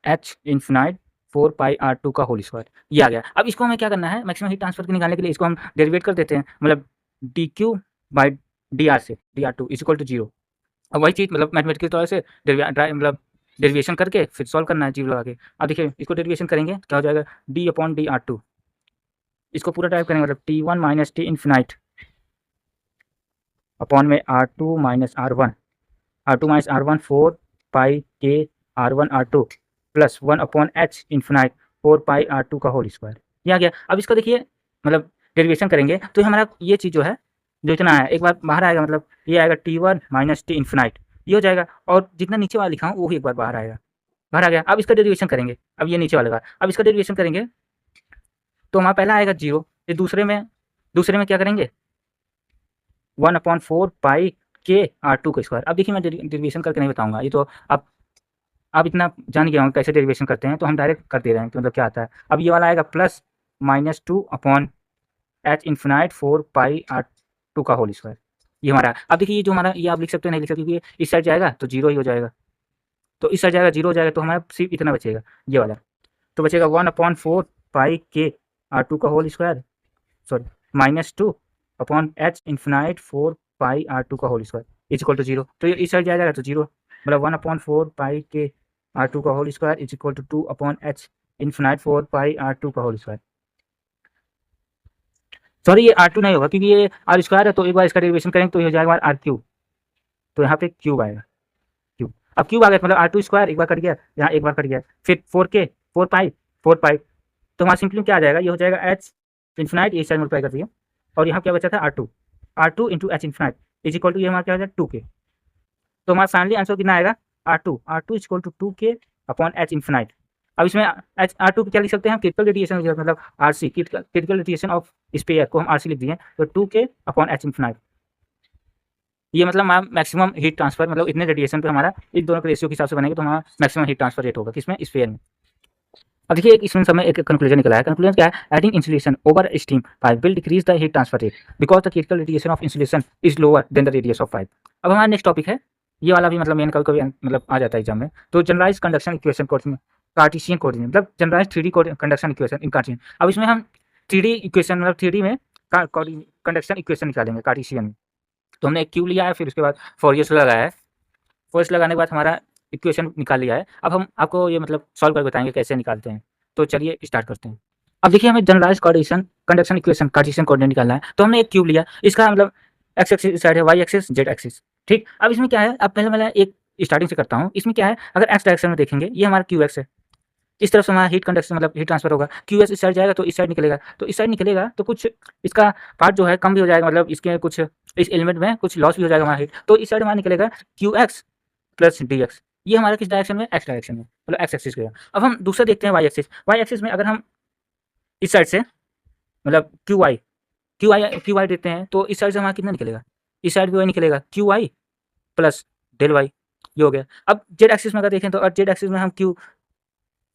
H infinite 4 pi R two का होल स्क्वायर, ये आ गया। अब इसको हमें क्या करना है, मैक्सिमम हीट ट्रांसफर निकालने के लिए इसको हम डेरिवेट कर देते हैं, मतलब D Q by D R से, D R two is equal to 0। अब वही चीज़ मतलब मैथमेटिकल तौर से मतलब डेरिवेशन करके फिर सॉल्व करना है 0 लगा के। अब देखिए इसको डेरिवेशन करेंगे क्या हो जाएगा, D upon D R two, इसको पूरा टाइप करेंगे मतलब T one minus T infinite upon में R two minus R one 4 पाई K R one R two plus 1 upon H infinite 4 pi R two का होल स्क्वायर, ये आ गया। अब इसको देखिए मतलब डेरिवेशन करेंगे तो हमारा ये चीज़ जो है जो इतना है एक बार बाहर आएगा, मतलब ये आएगा T one minus T infinite, ये हो जाएगा, और जितना नीचे वाला लिखा हूँ वो भी एक बार बाहर आएगा, बाहर आ गया। अब इसका डेरिवेशन करेंगे, अब ये नीचे वाले का, अब इसका डेरिवेशन करेंगे तो हमारा पहला आएगा 0, फिर दूसरे में क्या करेंगे 1 अपॉन 4 पाई के आर टू का स्क्वायर। अब देखिए मैं डेरिवेशन करके नहीं बताऊंगा, ये तो आप इतना जान गया हूँ कैसे डेरिवेशन करते हैं, तो हम डायरेक्ट कर दे रहे हैं कि मतलब क्या आता है। अब ये वाला आएगा plus minus 2 upon H infinite 4 pi R two का होल स्क्वायर, ये हमारा। अब देखिए ये जो हमारा ये आप लिख सकते हैं नहीं लिख सकते, क्योंकि इस साइड जाएगा तो 0 ही हो जाएगा, तो इस साइड जाएगा 0 हो जाएगा, तो हमारा सिर्फ इतना बचेगा ये वाला, तो बचेगा 1 अपॉन 4 पाई के आर टू का whole square, sorry minus 2 upon H infinite 4 pi R two का whole square is equal to 0। तो ये इस साइड जाएगा तो 0, मतलब 1 अपॉन 4 पाई के आर टू का whole square is equal to 2 upon H infinite 4 pi R two का whole square. Sorry ये आर टू नहीं होगा क्योंकि ये आर स्क्वायर है, तो एक बार इसका डेरिवेशन करेंगे तो ये हो जाएगा आर क्यूब, तो यहाँ पे क्यूब आएगा, क्यूब। अब क्यूब आ गया मतलब आर टू स्क्वायर एक बार कट गया, यहाँ एक बार कट गया, फिर 4 पाई, तो हमारा सिंपली क्या आ जाएगा, ये हो जाएगा एच इन्फिनाइट, ये साइड मल्टीप्लाई कर दिया, और यहाँ क्या बचा था R two into H infinite is equal to ये हमारा क्या हो जाएगा 2k। तो हमारा फाइनली आंसर कितना आएगा R two is equal to 2k upon H infinite. अब इसमें आर टू क्या लिख सकते हैं, क्रिटिकल रेडिएशन मतलब R C, critical radiation of sphere को हम आर सी लिख दिए, तो 2k अपॉन एच इन्फिनाइट ये मतलब मैक्सिमम हीट ट्रांसफर, मतलब इतने रेडिएशन पे हमारा इन दोनों के रेशियो के हिसाब से बनेंगे तो हमारा मैक्सिमम हीट ट्रांसफर रेट होगा किसमें, स्फीयर में। अब देखिए एक इसमें समय एक कंक्लूजन निकला है। कंक्लूजन क्या है? Adding insulation over steam pipe will decrease the heat transfer rate because the critical radiation of insulation is lower than the radius of pipe. अब हमारा नेक्स्ट टॉपिक है, ये वाला भी मतलब मेन कभी कभी मतलब आ जाता है एग्जाम में, तो generalize conduction equation Cartesian coordinate, मतलब generalize 3D conduction equation in Cartesian. अब इसमें हम 3D इक्वेशन मतलब 3D में कंडक्शन इक्वेशन निकालेंगे कार्टेशियन में। तो हमने एक क्यू लिया है, फिर उसके बाद फोरियर्स लगाया है, फोरियर्स लगाने के बाद हमारा इक्वेशन निकाल लिया है। अब हम आपको ये मतलब सॉल्व करके बताएंगे कैसे निकालते हैं। तो चलिए स्टार्ट करते हैं। अब देखिए हमें generalize coordination conduction equation Cartesian coordinate निकालना है। तो हमने एक क्यूब लिया, इसका मतलब एक्स एक्सिस साइड है, वाई एक्सिस, जेड एक्सिस, ठीक। अब इसमें क्या है, अब पहले मैं एक स्टार्टिंग से करता हूँ। इसमें क्या है, अगर एक्स डायरेक्शन में देखेंगे, ये हमारा क्यू एक्स है, इस तरफ से हमारा हीट कंडक्शन मतलब हीट ट्रांसफर होगा। क्यू एस इस साइड जाएगा तो इस साइड निकलेगा, तो इस साइड निकलेगा तो कुछ इसका पार्ट जो है कम भी हो जाएगा, मतलब इसके कुछ इस एलिमेंट में कुछ लॉस भी हो जाएगा हमारा हीट, तो इस साइड हमारा निकलेगा Q X plus D x. ये हमारा किस डायरेक्शन में, एक्स डायरेक्शन में, मतलब एक्स एक्सिस का। अब हम दूसरा देखते हैं वाई एक्सिस। वाई एक्सिस में अगर हम इस साइड से मतलब क्यू वाई देते हैं तो इस साइड से हमारा कितना निकलेगा, इस साइड भी वाई निकलेगा, Q Y plus del Y, ये हो गया। अब जेड एक्सिस में अगर देखें तो जेड एक्सिस में हम क्यू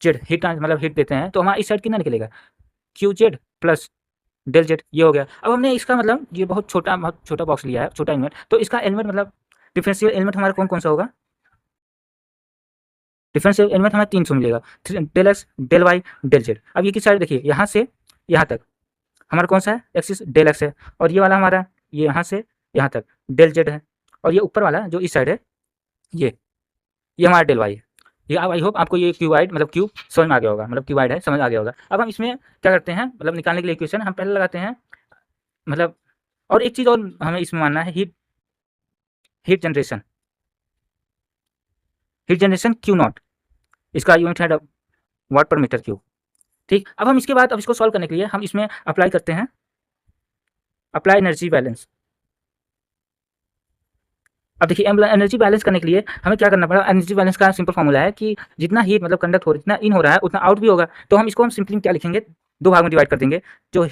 जेड हीट मतलब हीट देते हैं तो हमारा इस साइड कितना निकलेगा, Q Z plus del Z, ये हो गया। अब हमने इसका मतलब ये बहुत छोटा बॉक्स लिया है, छोटा एलिमेंट, तो इसका एलिमेंट मतलब डिफरेंशियल एलिमेंट हमारा कौन कौन सा होगा, डिफरेंशियल एलिमेंट हमें 300 मिलेगा, del x del Y del Z. अब ये किस साइड देखिए, यहाँ से यहाँ तक हमारा कौन सा है, एक्सिस डेल एक्स है, और ये वाला हमारा ये यहाँ से यहाँ तक डेल जेड है, और ये ऊपर वाला जो इस साइड है ये हमारा डेल वाई है। ये अब आई होप आपको ये क्यूबाइड मतलब क्यूब समझ में आ गया होगा, मतलब क्यूबाइड है समझ आ गया होगा। अब हम इसमें क्या करते हैं, मतलब निकालने के लिए इक्वेशन हम पहले लगाते हैं मतलब, और एक चीज़ और हमें इसमें मानना है, heat generation, heat generation Q not, इसका यूनिट है वाट पर मीटर क्यूब, ठीक। अब हम इसके बाद अब इसको सॉल्व करने के लिए हम इसमें अप्लाई करते हैं, अप्लाई एनर्जी बैलेंस। अब देखिए एनर्जी बैलेंस करने के लिए हमें क्या करना पड़ा, एनर्जी बैलेंस का सिंपल फॉर्मूला है कि जितना हीट मतलब कंडक्ट हो जितना इन हो रहा है उतना आउट भी होगा। तो हम इसको हम सिंपली क्या लिखेंगे, दो भाग में डिवाइड कर देंगे, जो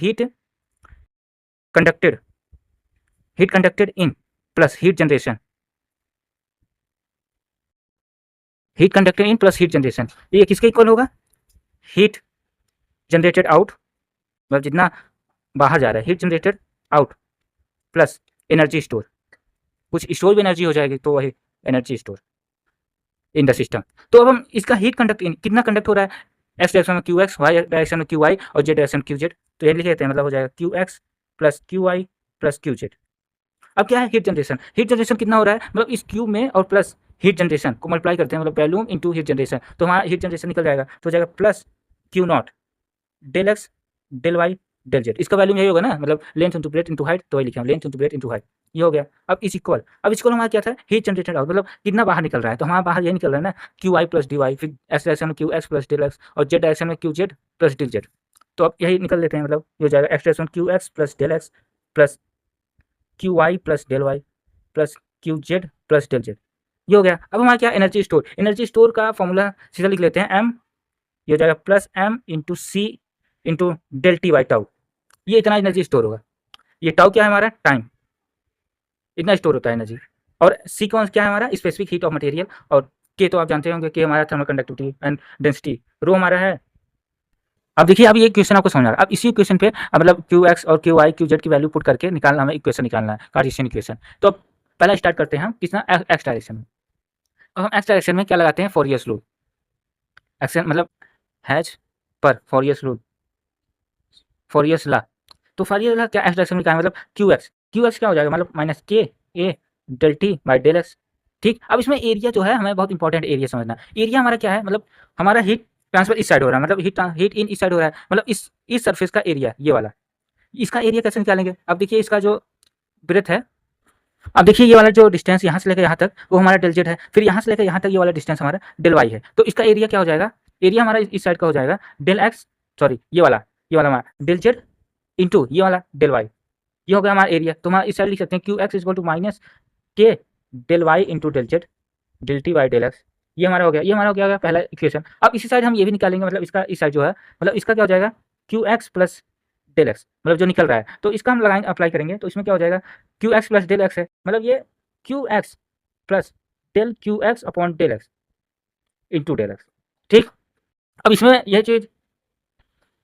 conducted heat conducted in plus heat generation, heat conducted in plus heat generation, ये किसके इक्वल होगा, हीट जनरेटेड आउट, मतलब जितना बाहर जा रहा है heat generated out plus energy store, कुछ स्टोर भी एनर्जी हो जाएगी तो वही energy store in the system. तो अब हम इसका हीट कंडक्ट इन कितना कंडक्ट हो रहा है, एक्स डायरेक्शन में क्यू एक्स, वाई डायरेक्शन में क्यू वाई और जेड डायरेक्शन में क्यू जेड, तो ये लिख लेते हैं, मतलब हो जाएगा Q X plus Q Y plus Q Z. अब क्या है हीट जनरेशन, हीट जनरेशन कितना हो रहा है, मतलब इस क्यूब में और प्लस हीट जनरेशन को मल्टीप्लाई करते हैं, मतलब वॉल्यूम इंटू हीट जनरेशन, तो हमारा हीट जनरेशन निकल जाएगा, तो हो जाएगा plus Q naught del x del Y del Z. इसका वैल्यूम यही होगा ना, मतलब length into breadth into height, तो वही लिखे हम length into breadth into height, ये हो गया। अब इस इक्वल, अब इक्वल हमारा क्या था, हीट जनरेटेड आउट, मतलब कितना बाहर निकल रहा है, तो हमारा बाहर ये निकल रहा है ना Q Y plus D Y, फिर एस डायरेक्शन में Q X plus del X और जेड डायरेक्शन में Q Z plus del Z. तो अब यही निकल लेते हैं, मतलब ये हो जाएगा X direction Q X plus del x plus Q Y plus del Y plus Q Z plus del Z, ये हो गया। अब हमारा क्या, एनर्जी स्टोर का फॉर्मूला सीधा लिख लेते हैं, एम, ये हो जाएगा plus M into C into del T by tau, ये इतना एनर्जी स्टोर होगा। ये टाउ क्या है हमारा, टाइम, इतना स्टोर होता है एनर्जी। और सी कौन क्या है हमारा, स्पेसिफिक हीट ऑफ मटेरियल, और के तो आप जानते होंगे कि हमारा थर्मल कंडक्टिविटी एंड डेंसिटी, रो हमारा है। अब देखिए अब ये क्वेश्चन आपको समझ आ रहा है। अब इसी क्वेश्चन पे मतलब क्यू एक्स और क्यू वाई क्यू जेड की वैल्यू पुट करके निकालना, हमें इक्वेशन निकालना है, कार्टेशियन इक्वेशन। तो अब पहला स्टार्ट करते हैं हम कितना, एक्स डायरेक्शन में। अब हम एक्स डायरेक्शन में क्या लगाते हैं, फोरियर्स रूल, एक्शन मतलब हैज पर फोरियर्स रूल, फोरियर्स ला। तो फोरियर्स ला क्या, एक्स डायरेक्शन में क्या है, मतलब क्यू एक्स क्या हो जाएगा, मतलब minus K A del T by del X, ठीक। अब इसमें एरिया जो है हमें बहुत इंपॉर्टेंट एरिया समझना, एरिया हमारा क्या है, मतलब हमारा हीट ट्रांसफर इस साइड हो रहा है, मतलब हीट इन इस साइड हो रहा है, मतलब इस सरफेस का एरिया ये वाला, इसका एरिया कैसे निकालेंगे। अब देखिए इसका जो ब्रेथ है, अब देखिए ये वाला जो डिस्टेंस यहाँ से लेकर यहाँ तक वो हमारा डेल जेड है, फिर यहाँ से लेकर यहाँ तक ये वाला डिस्टेंस हमारा डेल वाई है, तो इसका एरिया क्या हो जाएगा, एरिया हमारा इस साइड का हो जाएगा डेल एक्स, सॉरी ये वाला हमारा डेल जेड इंटू ये वाला डेल वाई, ये हो गया हमारा एरिया। तो हमारा इस साइड लिख सकते हैं Q X is equal to minus K del Y into del Z del T by del X, ये हमारा हो गया, ये हमारा हो गया पहला इक्वेशन। अब इसी साइड हम ये भी निकालेंगे, मतलब इसका इस साइड जो है मतलब इसका क्या हो जाएगा, Q X plus del X, मतलब जो निकल रहा है, तो इसका हम लगाएंगे अप्लाई करेंगे, तो इसमें क्या हो जाएगा, Q X plus del X है, मतलब ये Q X plus del Q x upon del x into del X. ठीक, अब इसमें यह चीज़,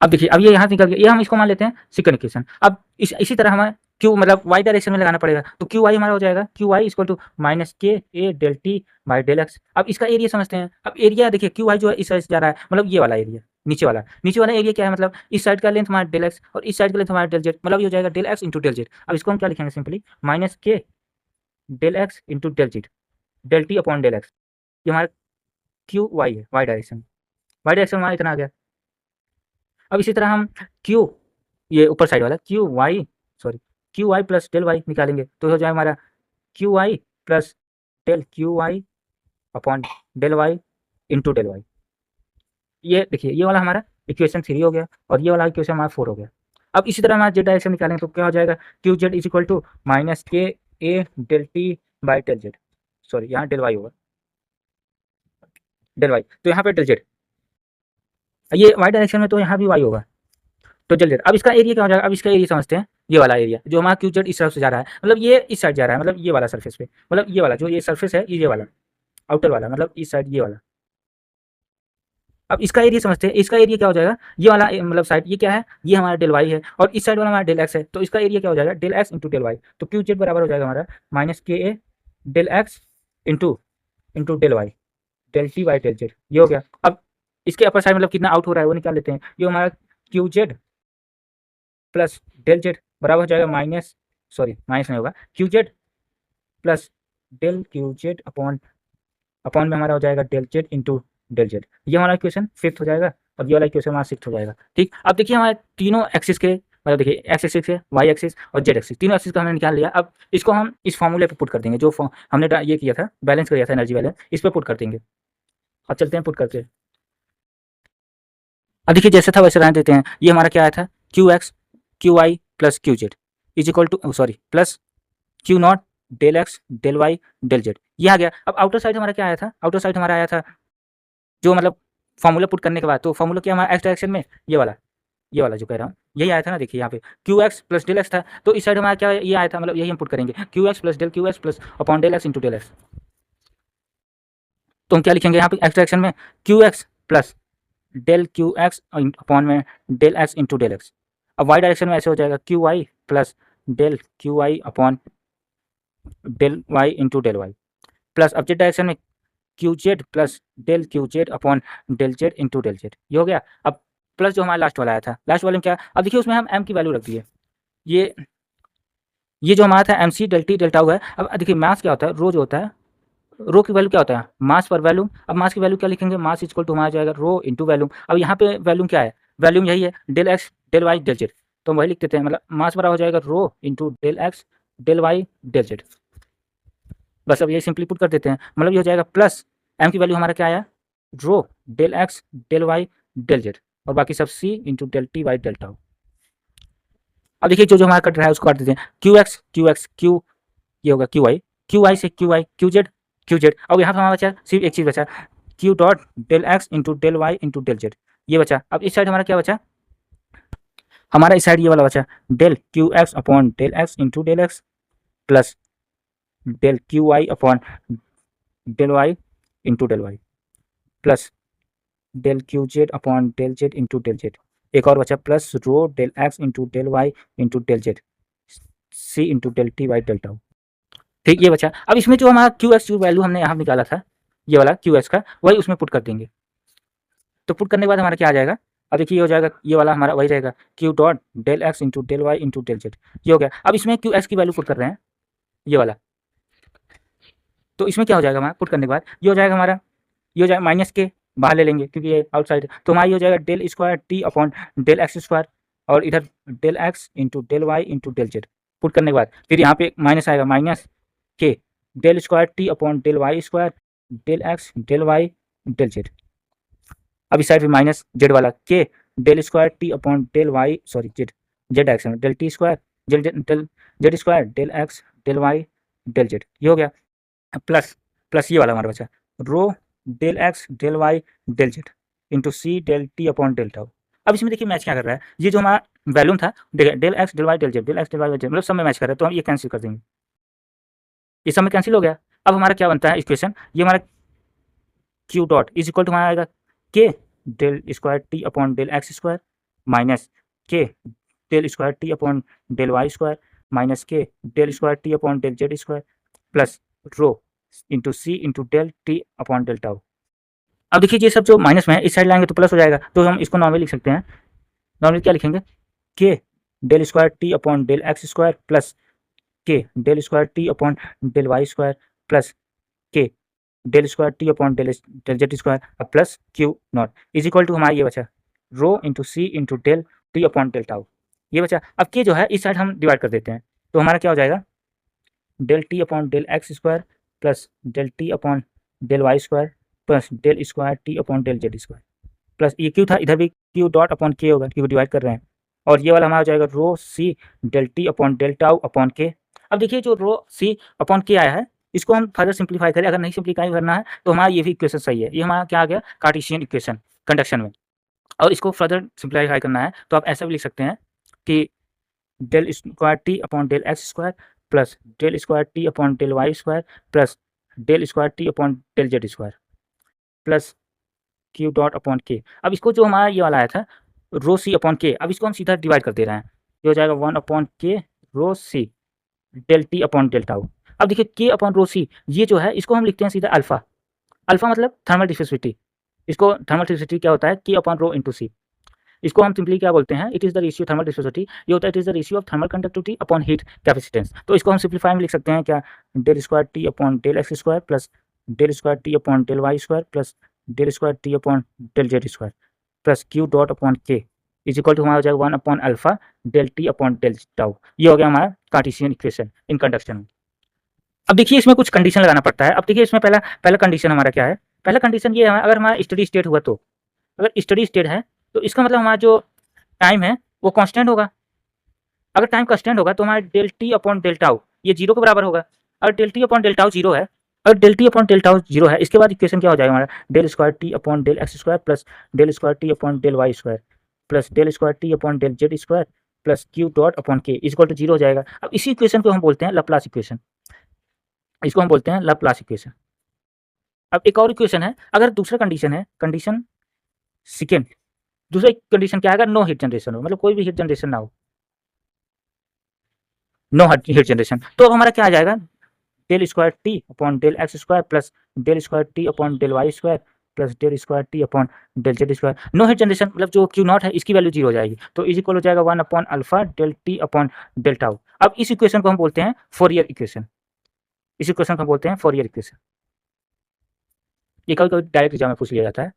अब देखिए अब ये यहाँ से निकल गया, ये हम इसको मान लेते हैं सेकंड इक्वेशन। अब इसी तरह हमें क्यू मतलब वाई डायरेक्शन में लगाना पड़ेगा, तो क्यू वाई हमारा हो जाएगा Q Y equal to minus K A del T by del X. अब इसका एरिया समझते हैं। अब एरिया देखिए क्यू वाई जो है इस साइड से जा रहा है, मतलब ये वाला एरिया, नीचे वाला एरिया क्या है, मतलब इस साइड का लेंथ हमारा डेल एक्स और इस साइड का लेंथ हमारा डेल जेड, मतलब ये हो जाएगा del x into del Z. अब इसको हम क्या लिखेंगे simply minus K del x into del Z del T upon del X. ये हमारा क्यू वाई है, वाई डायरेक्शन हमारा इतना आ गया। अब इसी तरह हम क्यू, ये ऊपर साइड वाला Q Y plus del Y निकालेंगे, तो हो जाए हमारा Q Y plus del Q Y upon del Y into del Y. ये देखिए ये वाला हमारा इक्वेशन 3 हो गया और ये वाला इक्वेशन हमारा 4 हो गया। अब इसी तरह हमारा जेड डायरेक्शन निकालेंगे तो क्या हो जाएगा, Q Z is equal to minus K A del T by del Z, sorry यहाँ डेल वाई होगा, डेल वाई तो यहाँ पे डेल जेड, ये वाई डायरेक्शन में तो यहाँ भी वाई होगा, तो डेल जेड। अब इसका एरिया क्या हो जाएगा, अब इसका एरिया समझते हैं। ये वाला एरिया जो हमारा क्यू जेड इस तरफ से जा रहा है, मतलब ये इस साइड जा रहा है, मतलब ये वाला सरफेस पे, मतलब ये वाला जो ये सरफेस है ये वाला आउटर वाला, मतलब इस साइड ये वाला। अब इसका एरिया समझते हैं, इसका एरिया क्या हो जाएगा, ये वाला मतलब साइड ये क्या है, ये हमारा डेल वाई है और इस साइड वाला हमारा डेल एक्स है, तो इसका एरिया क्या हो जाएगा del x into del Y. तो क्यू जेड बराबर हो जाएगा हमारा minus K A del x into into del Y del T by del Z, ये हो गया। अब इसके अपर साइड मतलब कितना आउट हो रहा है वो निकाल लेते हैं। ये हमारा Q Z plus del Z बराबर हो जाएगा माइनस नहीं होगा, Q Z plus del Q Z upon upon में हमारा हो जाएगा del Z into del Z. ये हमारा इक्वेशन 5th हो जाएगा और ये वाला इक्वेशन हमारा 6th हो जाएगा। ठीक, अब देखिए हमारे तीनों एक्सिस के, मतलब देखिए एक्स एक्सिस है, वाई एक्सिस और जेड एक्सिस, तीनों एक्सिस का हमने निकाल लिया। अब इसको हम इस फॉर्मूले पे पुट कर देंगे, जो हमने ये किया था, बैलेंस किया था एनर्जी बैलेंस, इस पर पुट कर देंगे। अब चलते हैं पुट करके। अब देखिए जैसे था वैसे रहने देते हैं। ये हमारा क्या आया था, Q X Q Y plus Q Z is equal to plus Q naught del x del Y del Z, ये आ गया। अब आउटर साइड हमारा क्या आया था, आउटर साइड हमारा आया था जो मतलब फॉर्मूला पुट करने के बाद, तो फॉर्मूला क्या हमारा एक्स डायरेक्शन में ये वाला जो कह रहा हूँ यही आया था ना। देखिए यहाँ पे Q X plus del X था, तो इस साइड हमारा क्या ये आया था, मतलब यही हम पुट करेंगे Q X plus upon del x into del X. तो हम क्या लिखेंगे यहाँ पे एक्स डायरेक्शन में Q X plus del Q x upon में del x into del X. अब वाई डायरेक्शन में ऐसे हो जाएगा Q Y plus del Q Y upon del Y into del Y plus अब जेड डायरेक्शन में Q Z plus del Q Z upon del Z into del Z, ये हो गया। अब प्लस जो हमारा लास्ट वाला आया था, लास्ट वाले में क्या, अब देखिए उसमें हम एम की वैल्यू रख दिए, ये जो हमारा था M C del T delta हुआ है। अब देखिए मास क्या होता है, रो जो होता है, रो की वैल्यू क्या होता है, मास पर वैल्यूम। अब मास की वैल्यू क्या लिखेंगे, मास इक्वल टू हमारा जाएगा रो इंटू वैल्यूम। अब यहाँ पे वैल्यूम क्या है, वैल्यूम यही है del x del Y del Z, तो हम वही लिख देते हैं, मतलब मास बराबर हो जाएगा rho into del x del Y del Z. बस अब ये सिंपली पुट कर देते हैं, मतलब ये हो जाएगा प्लस एम की वैल्यू हमारा क्या आया, rho del x del Y del Z और बाकी सब C into del T Y delta. अब देखिए जो हमारा कट रहा है उसको काट देते हैं, क्यू ये होगा क्यू वाई से क्यू जेड। अब यहाँ पर हमारा बचा सिर्फ एक चीज़ बचा, q dot del x into del Y into del Z, ये बचा। अब इस साइड हमारा क्या बचा, हमारा इस साइड ये वाला बचा del Q x upon del x into del x plus del Q Y upon del Y into del Y plus del Q Z upon del Z into del z, एक और बचा plus rho del x into del Y into del z c into del T Y delta. ठीक, ये बचा। अब इसमें जो हमारा क्यू एक्स वैल्यू हमने यहाँ निकाला था, ये वाला क्यू एक्स का, वही उसमें पुट कर देंगे। तो पुट करने के बाद हमारा क्या आ जाएगा, अब देखिए ये हो जाएगा, ये वाला हमारा वही रहेगा q dot del x into del Y into del Z, ये हो गया। अब इसमें क्यू एक्स की वैल्यू पुट कर रहे हैं, ये वाला, तो इसमें क्या हो जाएगा हमारा पुट करने के बाद, ये हो जाएगा हमारा, ये हो जाएगा माइनस के बाहर ले लेंगे क्योंकि ये आउटसाइड है, तो हमारा ये हो जाएगा del square T upon del x square और इधर del x into del Y into del z. Put करने के बाद फिर यहाँ पे माइनस आएगा, minus K del square T upon del Y square del x del Y del Z. अब इस साइड पे माइनस जेड वाला K del square T upon del Y Z X में del T square del Z square del x del Y del Z, ये हो गया। Plus ये वाला हमारा बचा rho del x del Y del Z into C del T upon delta. अब इसमें देखिए मैच क्या कर रहा है, ये जो हमारा वैल्यूम था देखिए del x del Y del z मतलब सब में मैच कर रहा है, तो हम ये कैंसिल कर देंगे, ये सब में कैंसिल हो गया। अब हमारा क्या बनता है इक्वेशन, ये हमारा Q dot is equal to हमारा आएगा K del square T upon del x square minus K del square T upon del Y square minus K del square T upon del Z square plus rho into C into del T upon del tau. अब देखिए ये सब जो minus में है इस side लाएंगे तो प्लस हो जाएगा, तो हम इसको नॉर्मली लिख सकते हैं। नॉर्मली क्या लिखेंगे, K del square T upon del x square plus K del square T upon del Y square plus K del square T upon del Z square plus Q naught is equal to हमारा ये बचा rho into C into del T upon del tau, ये बचा। अब के जो है इस साइड हम डिवाइड कर देते हैं, तो हमारा क्या हो जाएगा del T upon del x square plus del T upon del Y square plus del square T upon del Z square plus ये क्यू था, इधर भी क्यू डॉट अपॉन के होगा क्योंकि डिवाइड कर रहे हैं, और ये वाला हमारा हो जाएगा rho C del T upon del tau upon के। अब देखिए जो रो सी अपॉन के आया है इसको हम फर्दर सिंप्लीफाई करें, अगर नहीं सिंप्लीफाई करना है तो हमारा ये भी इक्वेशन सही है, ये हमारा क्या आ गया कार्टेशियन इक्वेशन कंडक्शन में। और इसको फर्दर सिंप्लीफाई करना है तो आप ऐसा भी लिख सकते हैं कि del square T upon del x square plus del square T upon del Y square plus del square T upon del Z square plus Q dot upon के। अब इसको जो हमारा ये वाला आया था रो सी अपॉन के, अब इसको हम सीधा डिवाइड कर दे रहे हैं, ये हो जाएगा 1 upon K rho C del T upon del tau. अब देखिए के अपॉन रो सी ये जो है इसको हम लिखते हैं सीधा अल्फा, अल्फा मतलब थर्मल डिफ्यूसिविटी, इसको थर्मल डिफ्यूसिविटी क्या होता है के अपॉन रो इंटू सी, इसको हम सिंपली क्या बोलते हैं it is the ratio thermal diffusivity, ये होता है it is the ratio of thermal conductivity upon heat capacitance. तो इसको हम सिंप्लीफाई में लिख सकते हैं क्या del square T upon del x square plus del square T upon del Y square plus del square T upon del Z square plus Q dot upon K is equal to हमारा हो जाएगा 1 upon alpha del T upon del tau. ये हो गया हमारा Cartesian equation in conduction. अब देखिए इसमें कुछ कंडीशन लगाना पड़ता है। अब देखिए इसमें पहला पहला कंडीशन हमारा क्या है, पहला कंडीशन ये है अगर हमारा स्टडी स्टेट हुआ तो, अगर स्टडी स्टेट है तो इसका मतलब हमारा जो टाइम है वो कांस्टेंट होगा। अगर टाइम कांस्टेंट होगा तो हमारा del T upon del tau ये जीरो के बराबर होगा। अगर del T upon del tau zero है, अगर del T upon del tau zero है, इसके बाद इक्वेशन क्या हो जाएगा हमारा del square T upon del x square plus del square T upon del Y square plus del square T upon del Z square plus Q dot upon k equal to zero हो जाएगा। अब इसी equation को हम बोलते हैं Laplace equation, इसको हम बोलते हैं लैप्लास इक्वेशन। अब एक और इक्वेशन है, अगर दूसरा कंडीशन है कंडीशन सेकेंड, दूसरा कंडीशन क्या आएगा नो हीट जनरेशन हो, मतलब कोई भी हीट जनरेशन ना हो, नो हीट जनरेशन, तो अब हमारा क्या आ जाएगा del square T upon del x square plus del square T upon del Y square plus del square T upon del Z square. No heat generation मतलब जो क्यू नॉट है इसकी वैल्यू जीरो हो जाएगी, तो इज इक्वल हो जाएगा 1 upon alpha del T upon del tau. अब इस इक्वेशन को हम बोलते हैं फोरियर इक्वेशन, इस इक्वेशन को हम बोलते हैं फोरियर इक्वेशन। ये कभी कभी डायरेक्ट एग्जाम में पूछ लिया जाता है।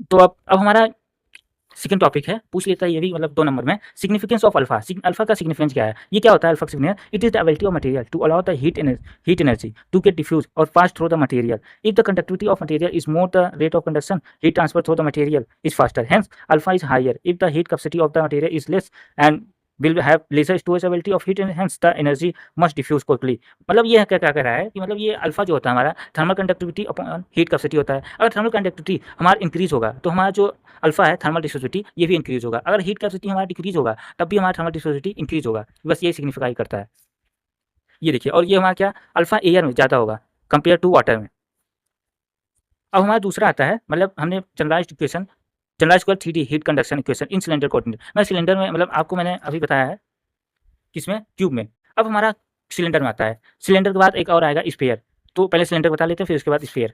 तो अब हमारा सेकंड टॉपिक है, पूछ लेता है ये भी मतलब 2 नंबर में, सिग्निफिकेंस ऑफ अल्फा। अल्फा का सिग्निफिकेंस क्या है, ये क्या होता है अल्फा का significance, it is the ability of material to allow the heat energy to get diffuse और pass through the material. If the conductivity of material is more the rate of conduction heat transfer through the material is faster, hence alpha is higher. If the heat capacity of the material is less and will have lesser storage ability of heat and hence the energy must diffuse quickly। मतलब ये क्या क्या कह रहा है कि मतलब ये अल्फा जो होता है हमारा thermal conductivity upon heat capacity होता है। अगर थर्मल कंडक्टिविटी हमारा इंक्रीज होगा तो हमारा जो अल्फा है थर्मल डिफ्यूसिविटी ये भी इंक्रीज होगा, अगर हीट कैपेसिटी हमारा डिक्रीज होगा तब भी हमारा थर्मल डिफ्यूसिविटी इंक्रीज होगा, बस ये सिग्निफाई करता है। ये देखिए, और ये हमारा क्या अल्फा एयर में ज़्यादा होगा कंपेयर टू वाटर में। अब हमारा दूसरा आता है, मतलब हमने generalised equation, generalised square 3D heat conduction equation in cylinder coordinate. मैं सिलेंडर में मतलब आपको मैंने अभी बताया है किसमें क्यूब में, अब हमारा सिलेंडर में आता है। सिलेंडर के बाद एक और आएगा स्फीयर, तो पहले सिलेंडर बता लेते हैं फिर उसके बाद स्फीयर,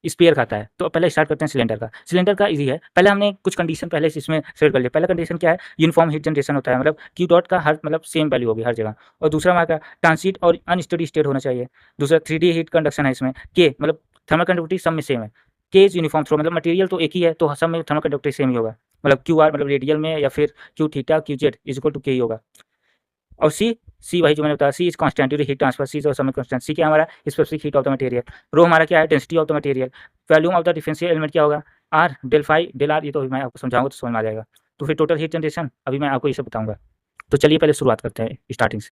स्फीयर का आता है। तो पहले स्टार्ट करते हैं सिलेंडर का। सिलेंडर का इजी है, पहले हमने कुछ कंडीशन पहले से इसमें सेट कर लिया। पहला कंडीशन क्या है यूनिफॉर्म हीट जनरेशन होता है, मतलब क्यू डॉट का हर मतलब सेम वैल्यू होगी हर जगह। और दूसरा हमारा ट्रांसिट और अनस्टडी स्टेट होना चाहिए। दूसरा 3D हीट कंडक्शन है, इसमें के मतलब थर्मल कंडक्टिविटी सब में सेम है, के इज यूनिफॉर्म थ्रो मतलब मटेरियल तो एक ही है तो सब में थर्मल कंडक्टिविटी सेम ही होगा, मतलब क्यू आर मतलब रेडियल में या फिर Q theta Q Z is equal to K ही होगा। और सी वही जो मैंने बताया, C is constant heat transfer, C और समय कांस्टेंट। सी क्या हमारा specific heat of the material. Rho हमारा क्या है density of the material. Volume of the differential element क्या होगा R del phi del R, ये तो मैं आपको समझाऊंगा तो समझ में आ जाएगा। तो फिर टोटल हीट जनरेशन अभी मैं आपको ये सब बताऊंगा। तो चलिए पहले शुरुआत करते हैं स्टार्टिंग से।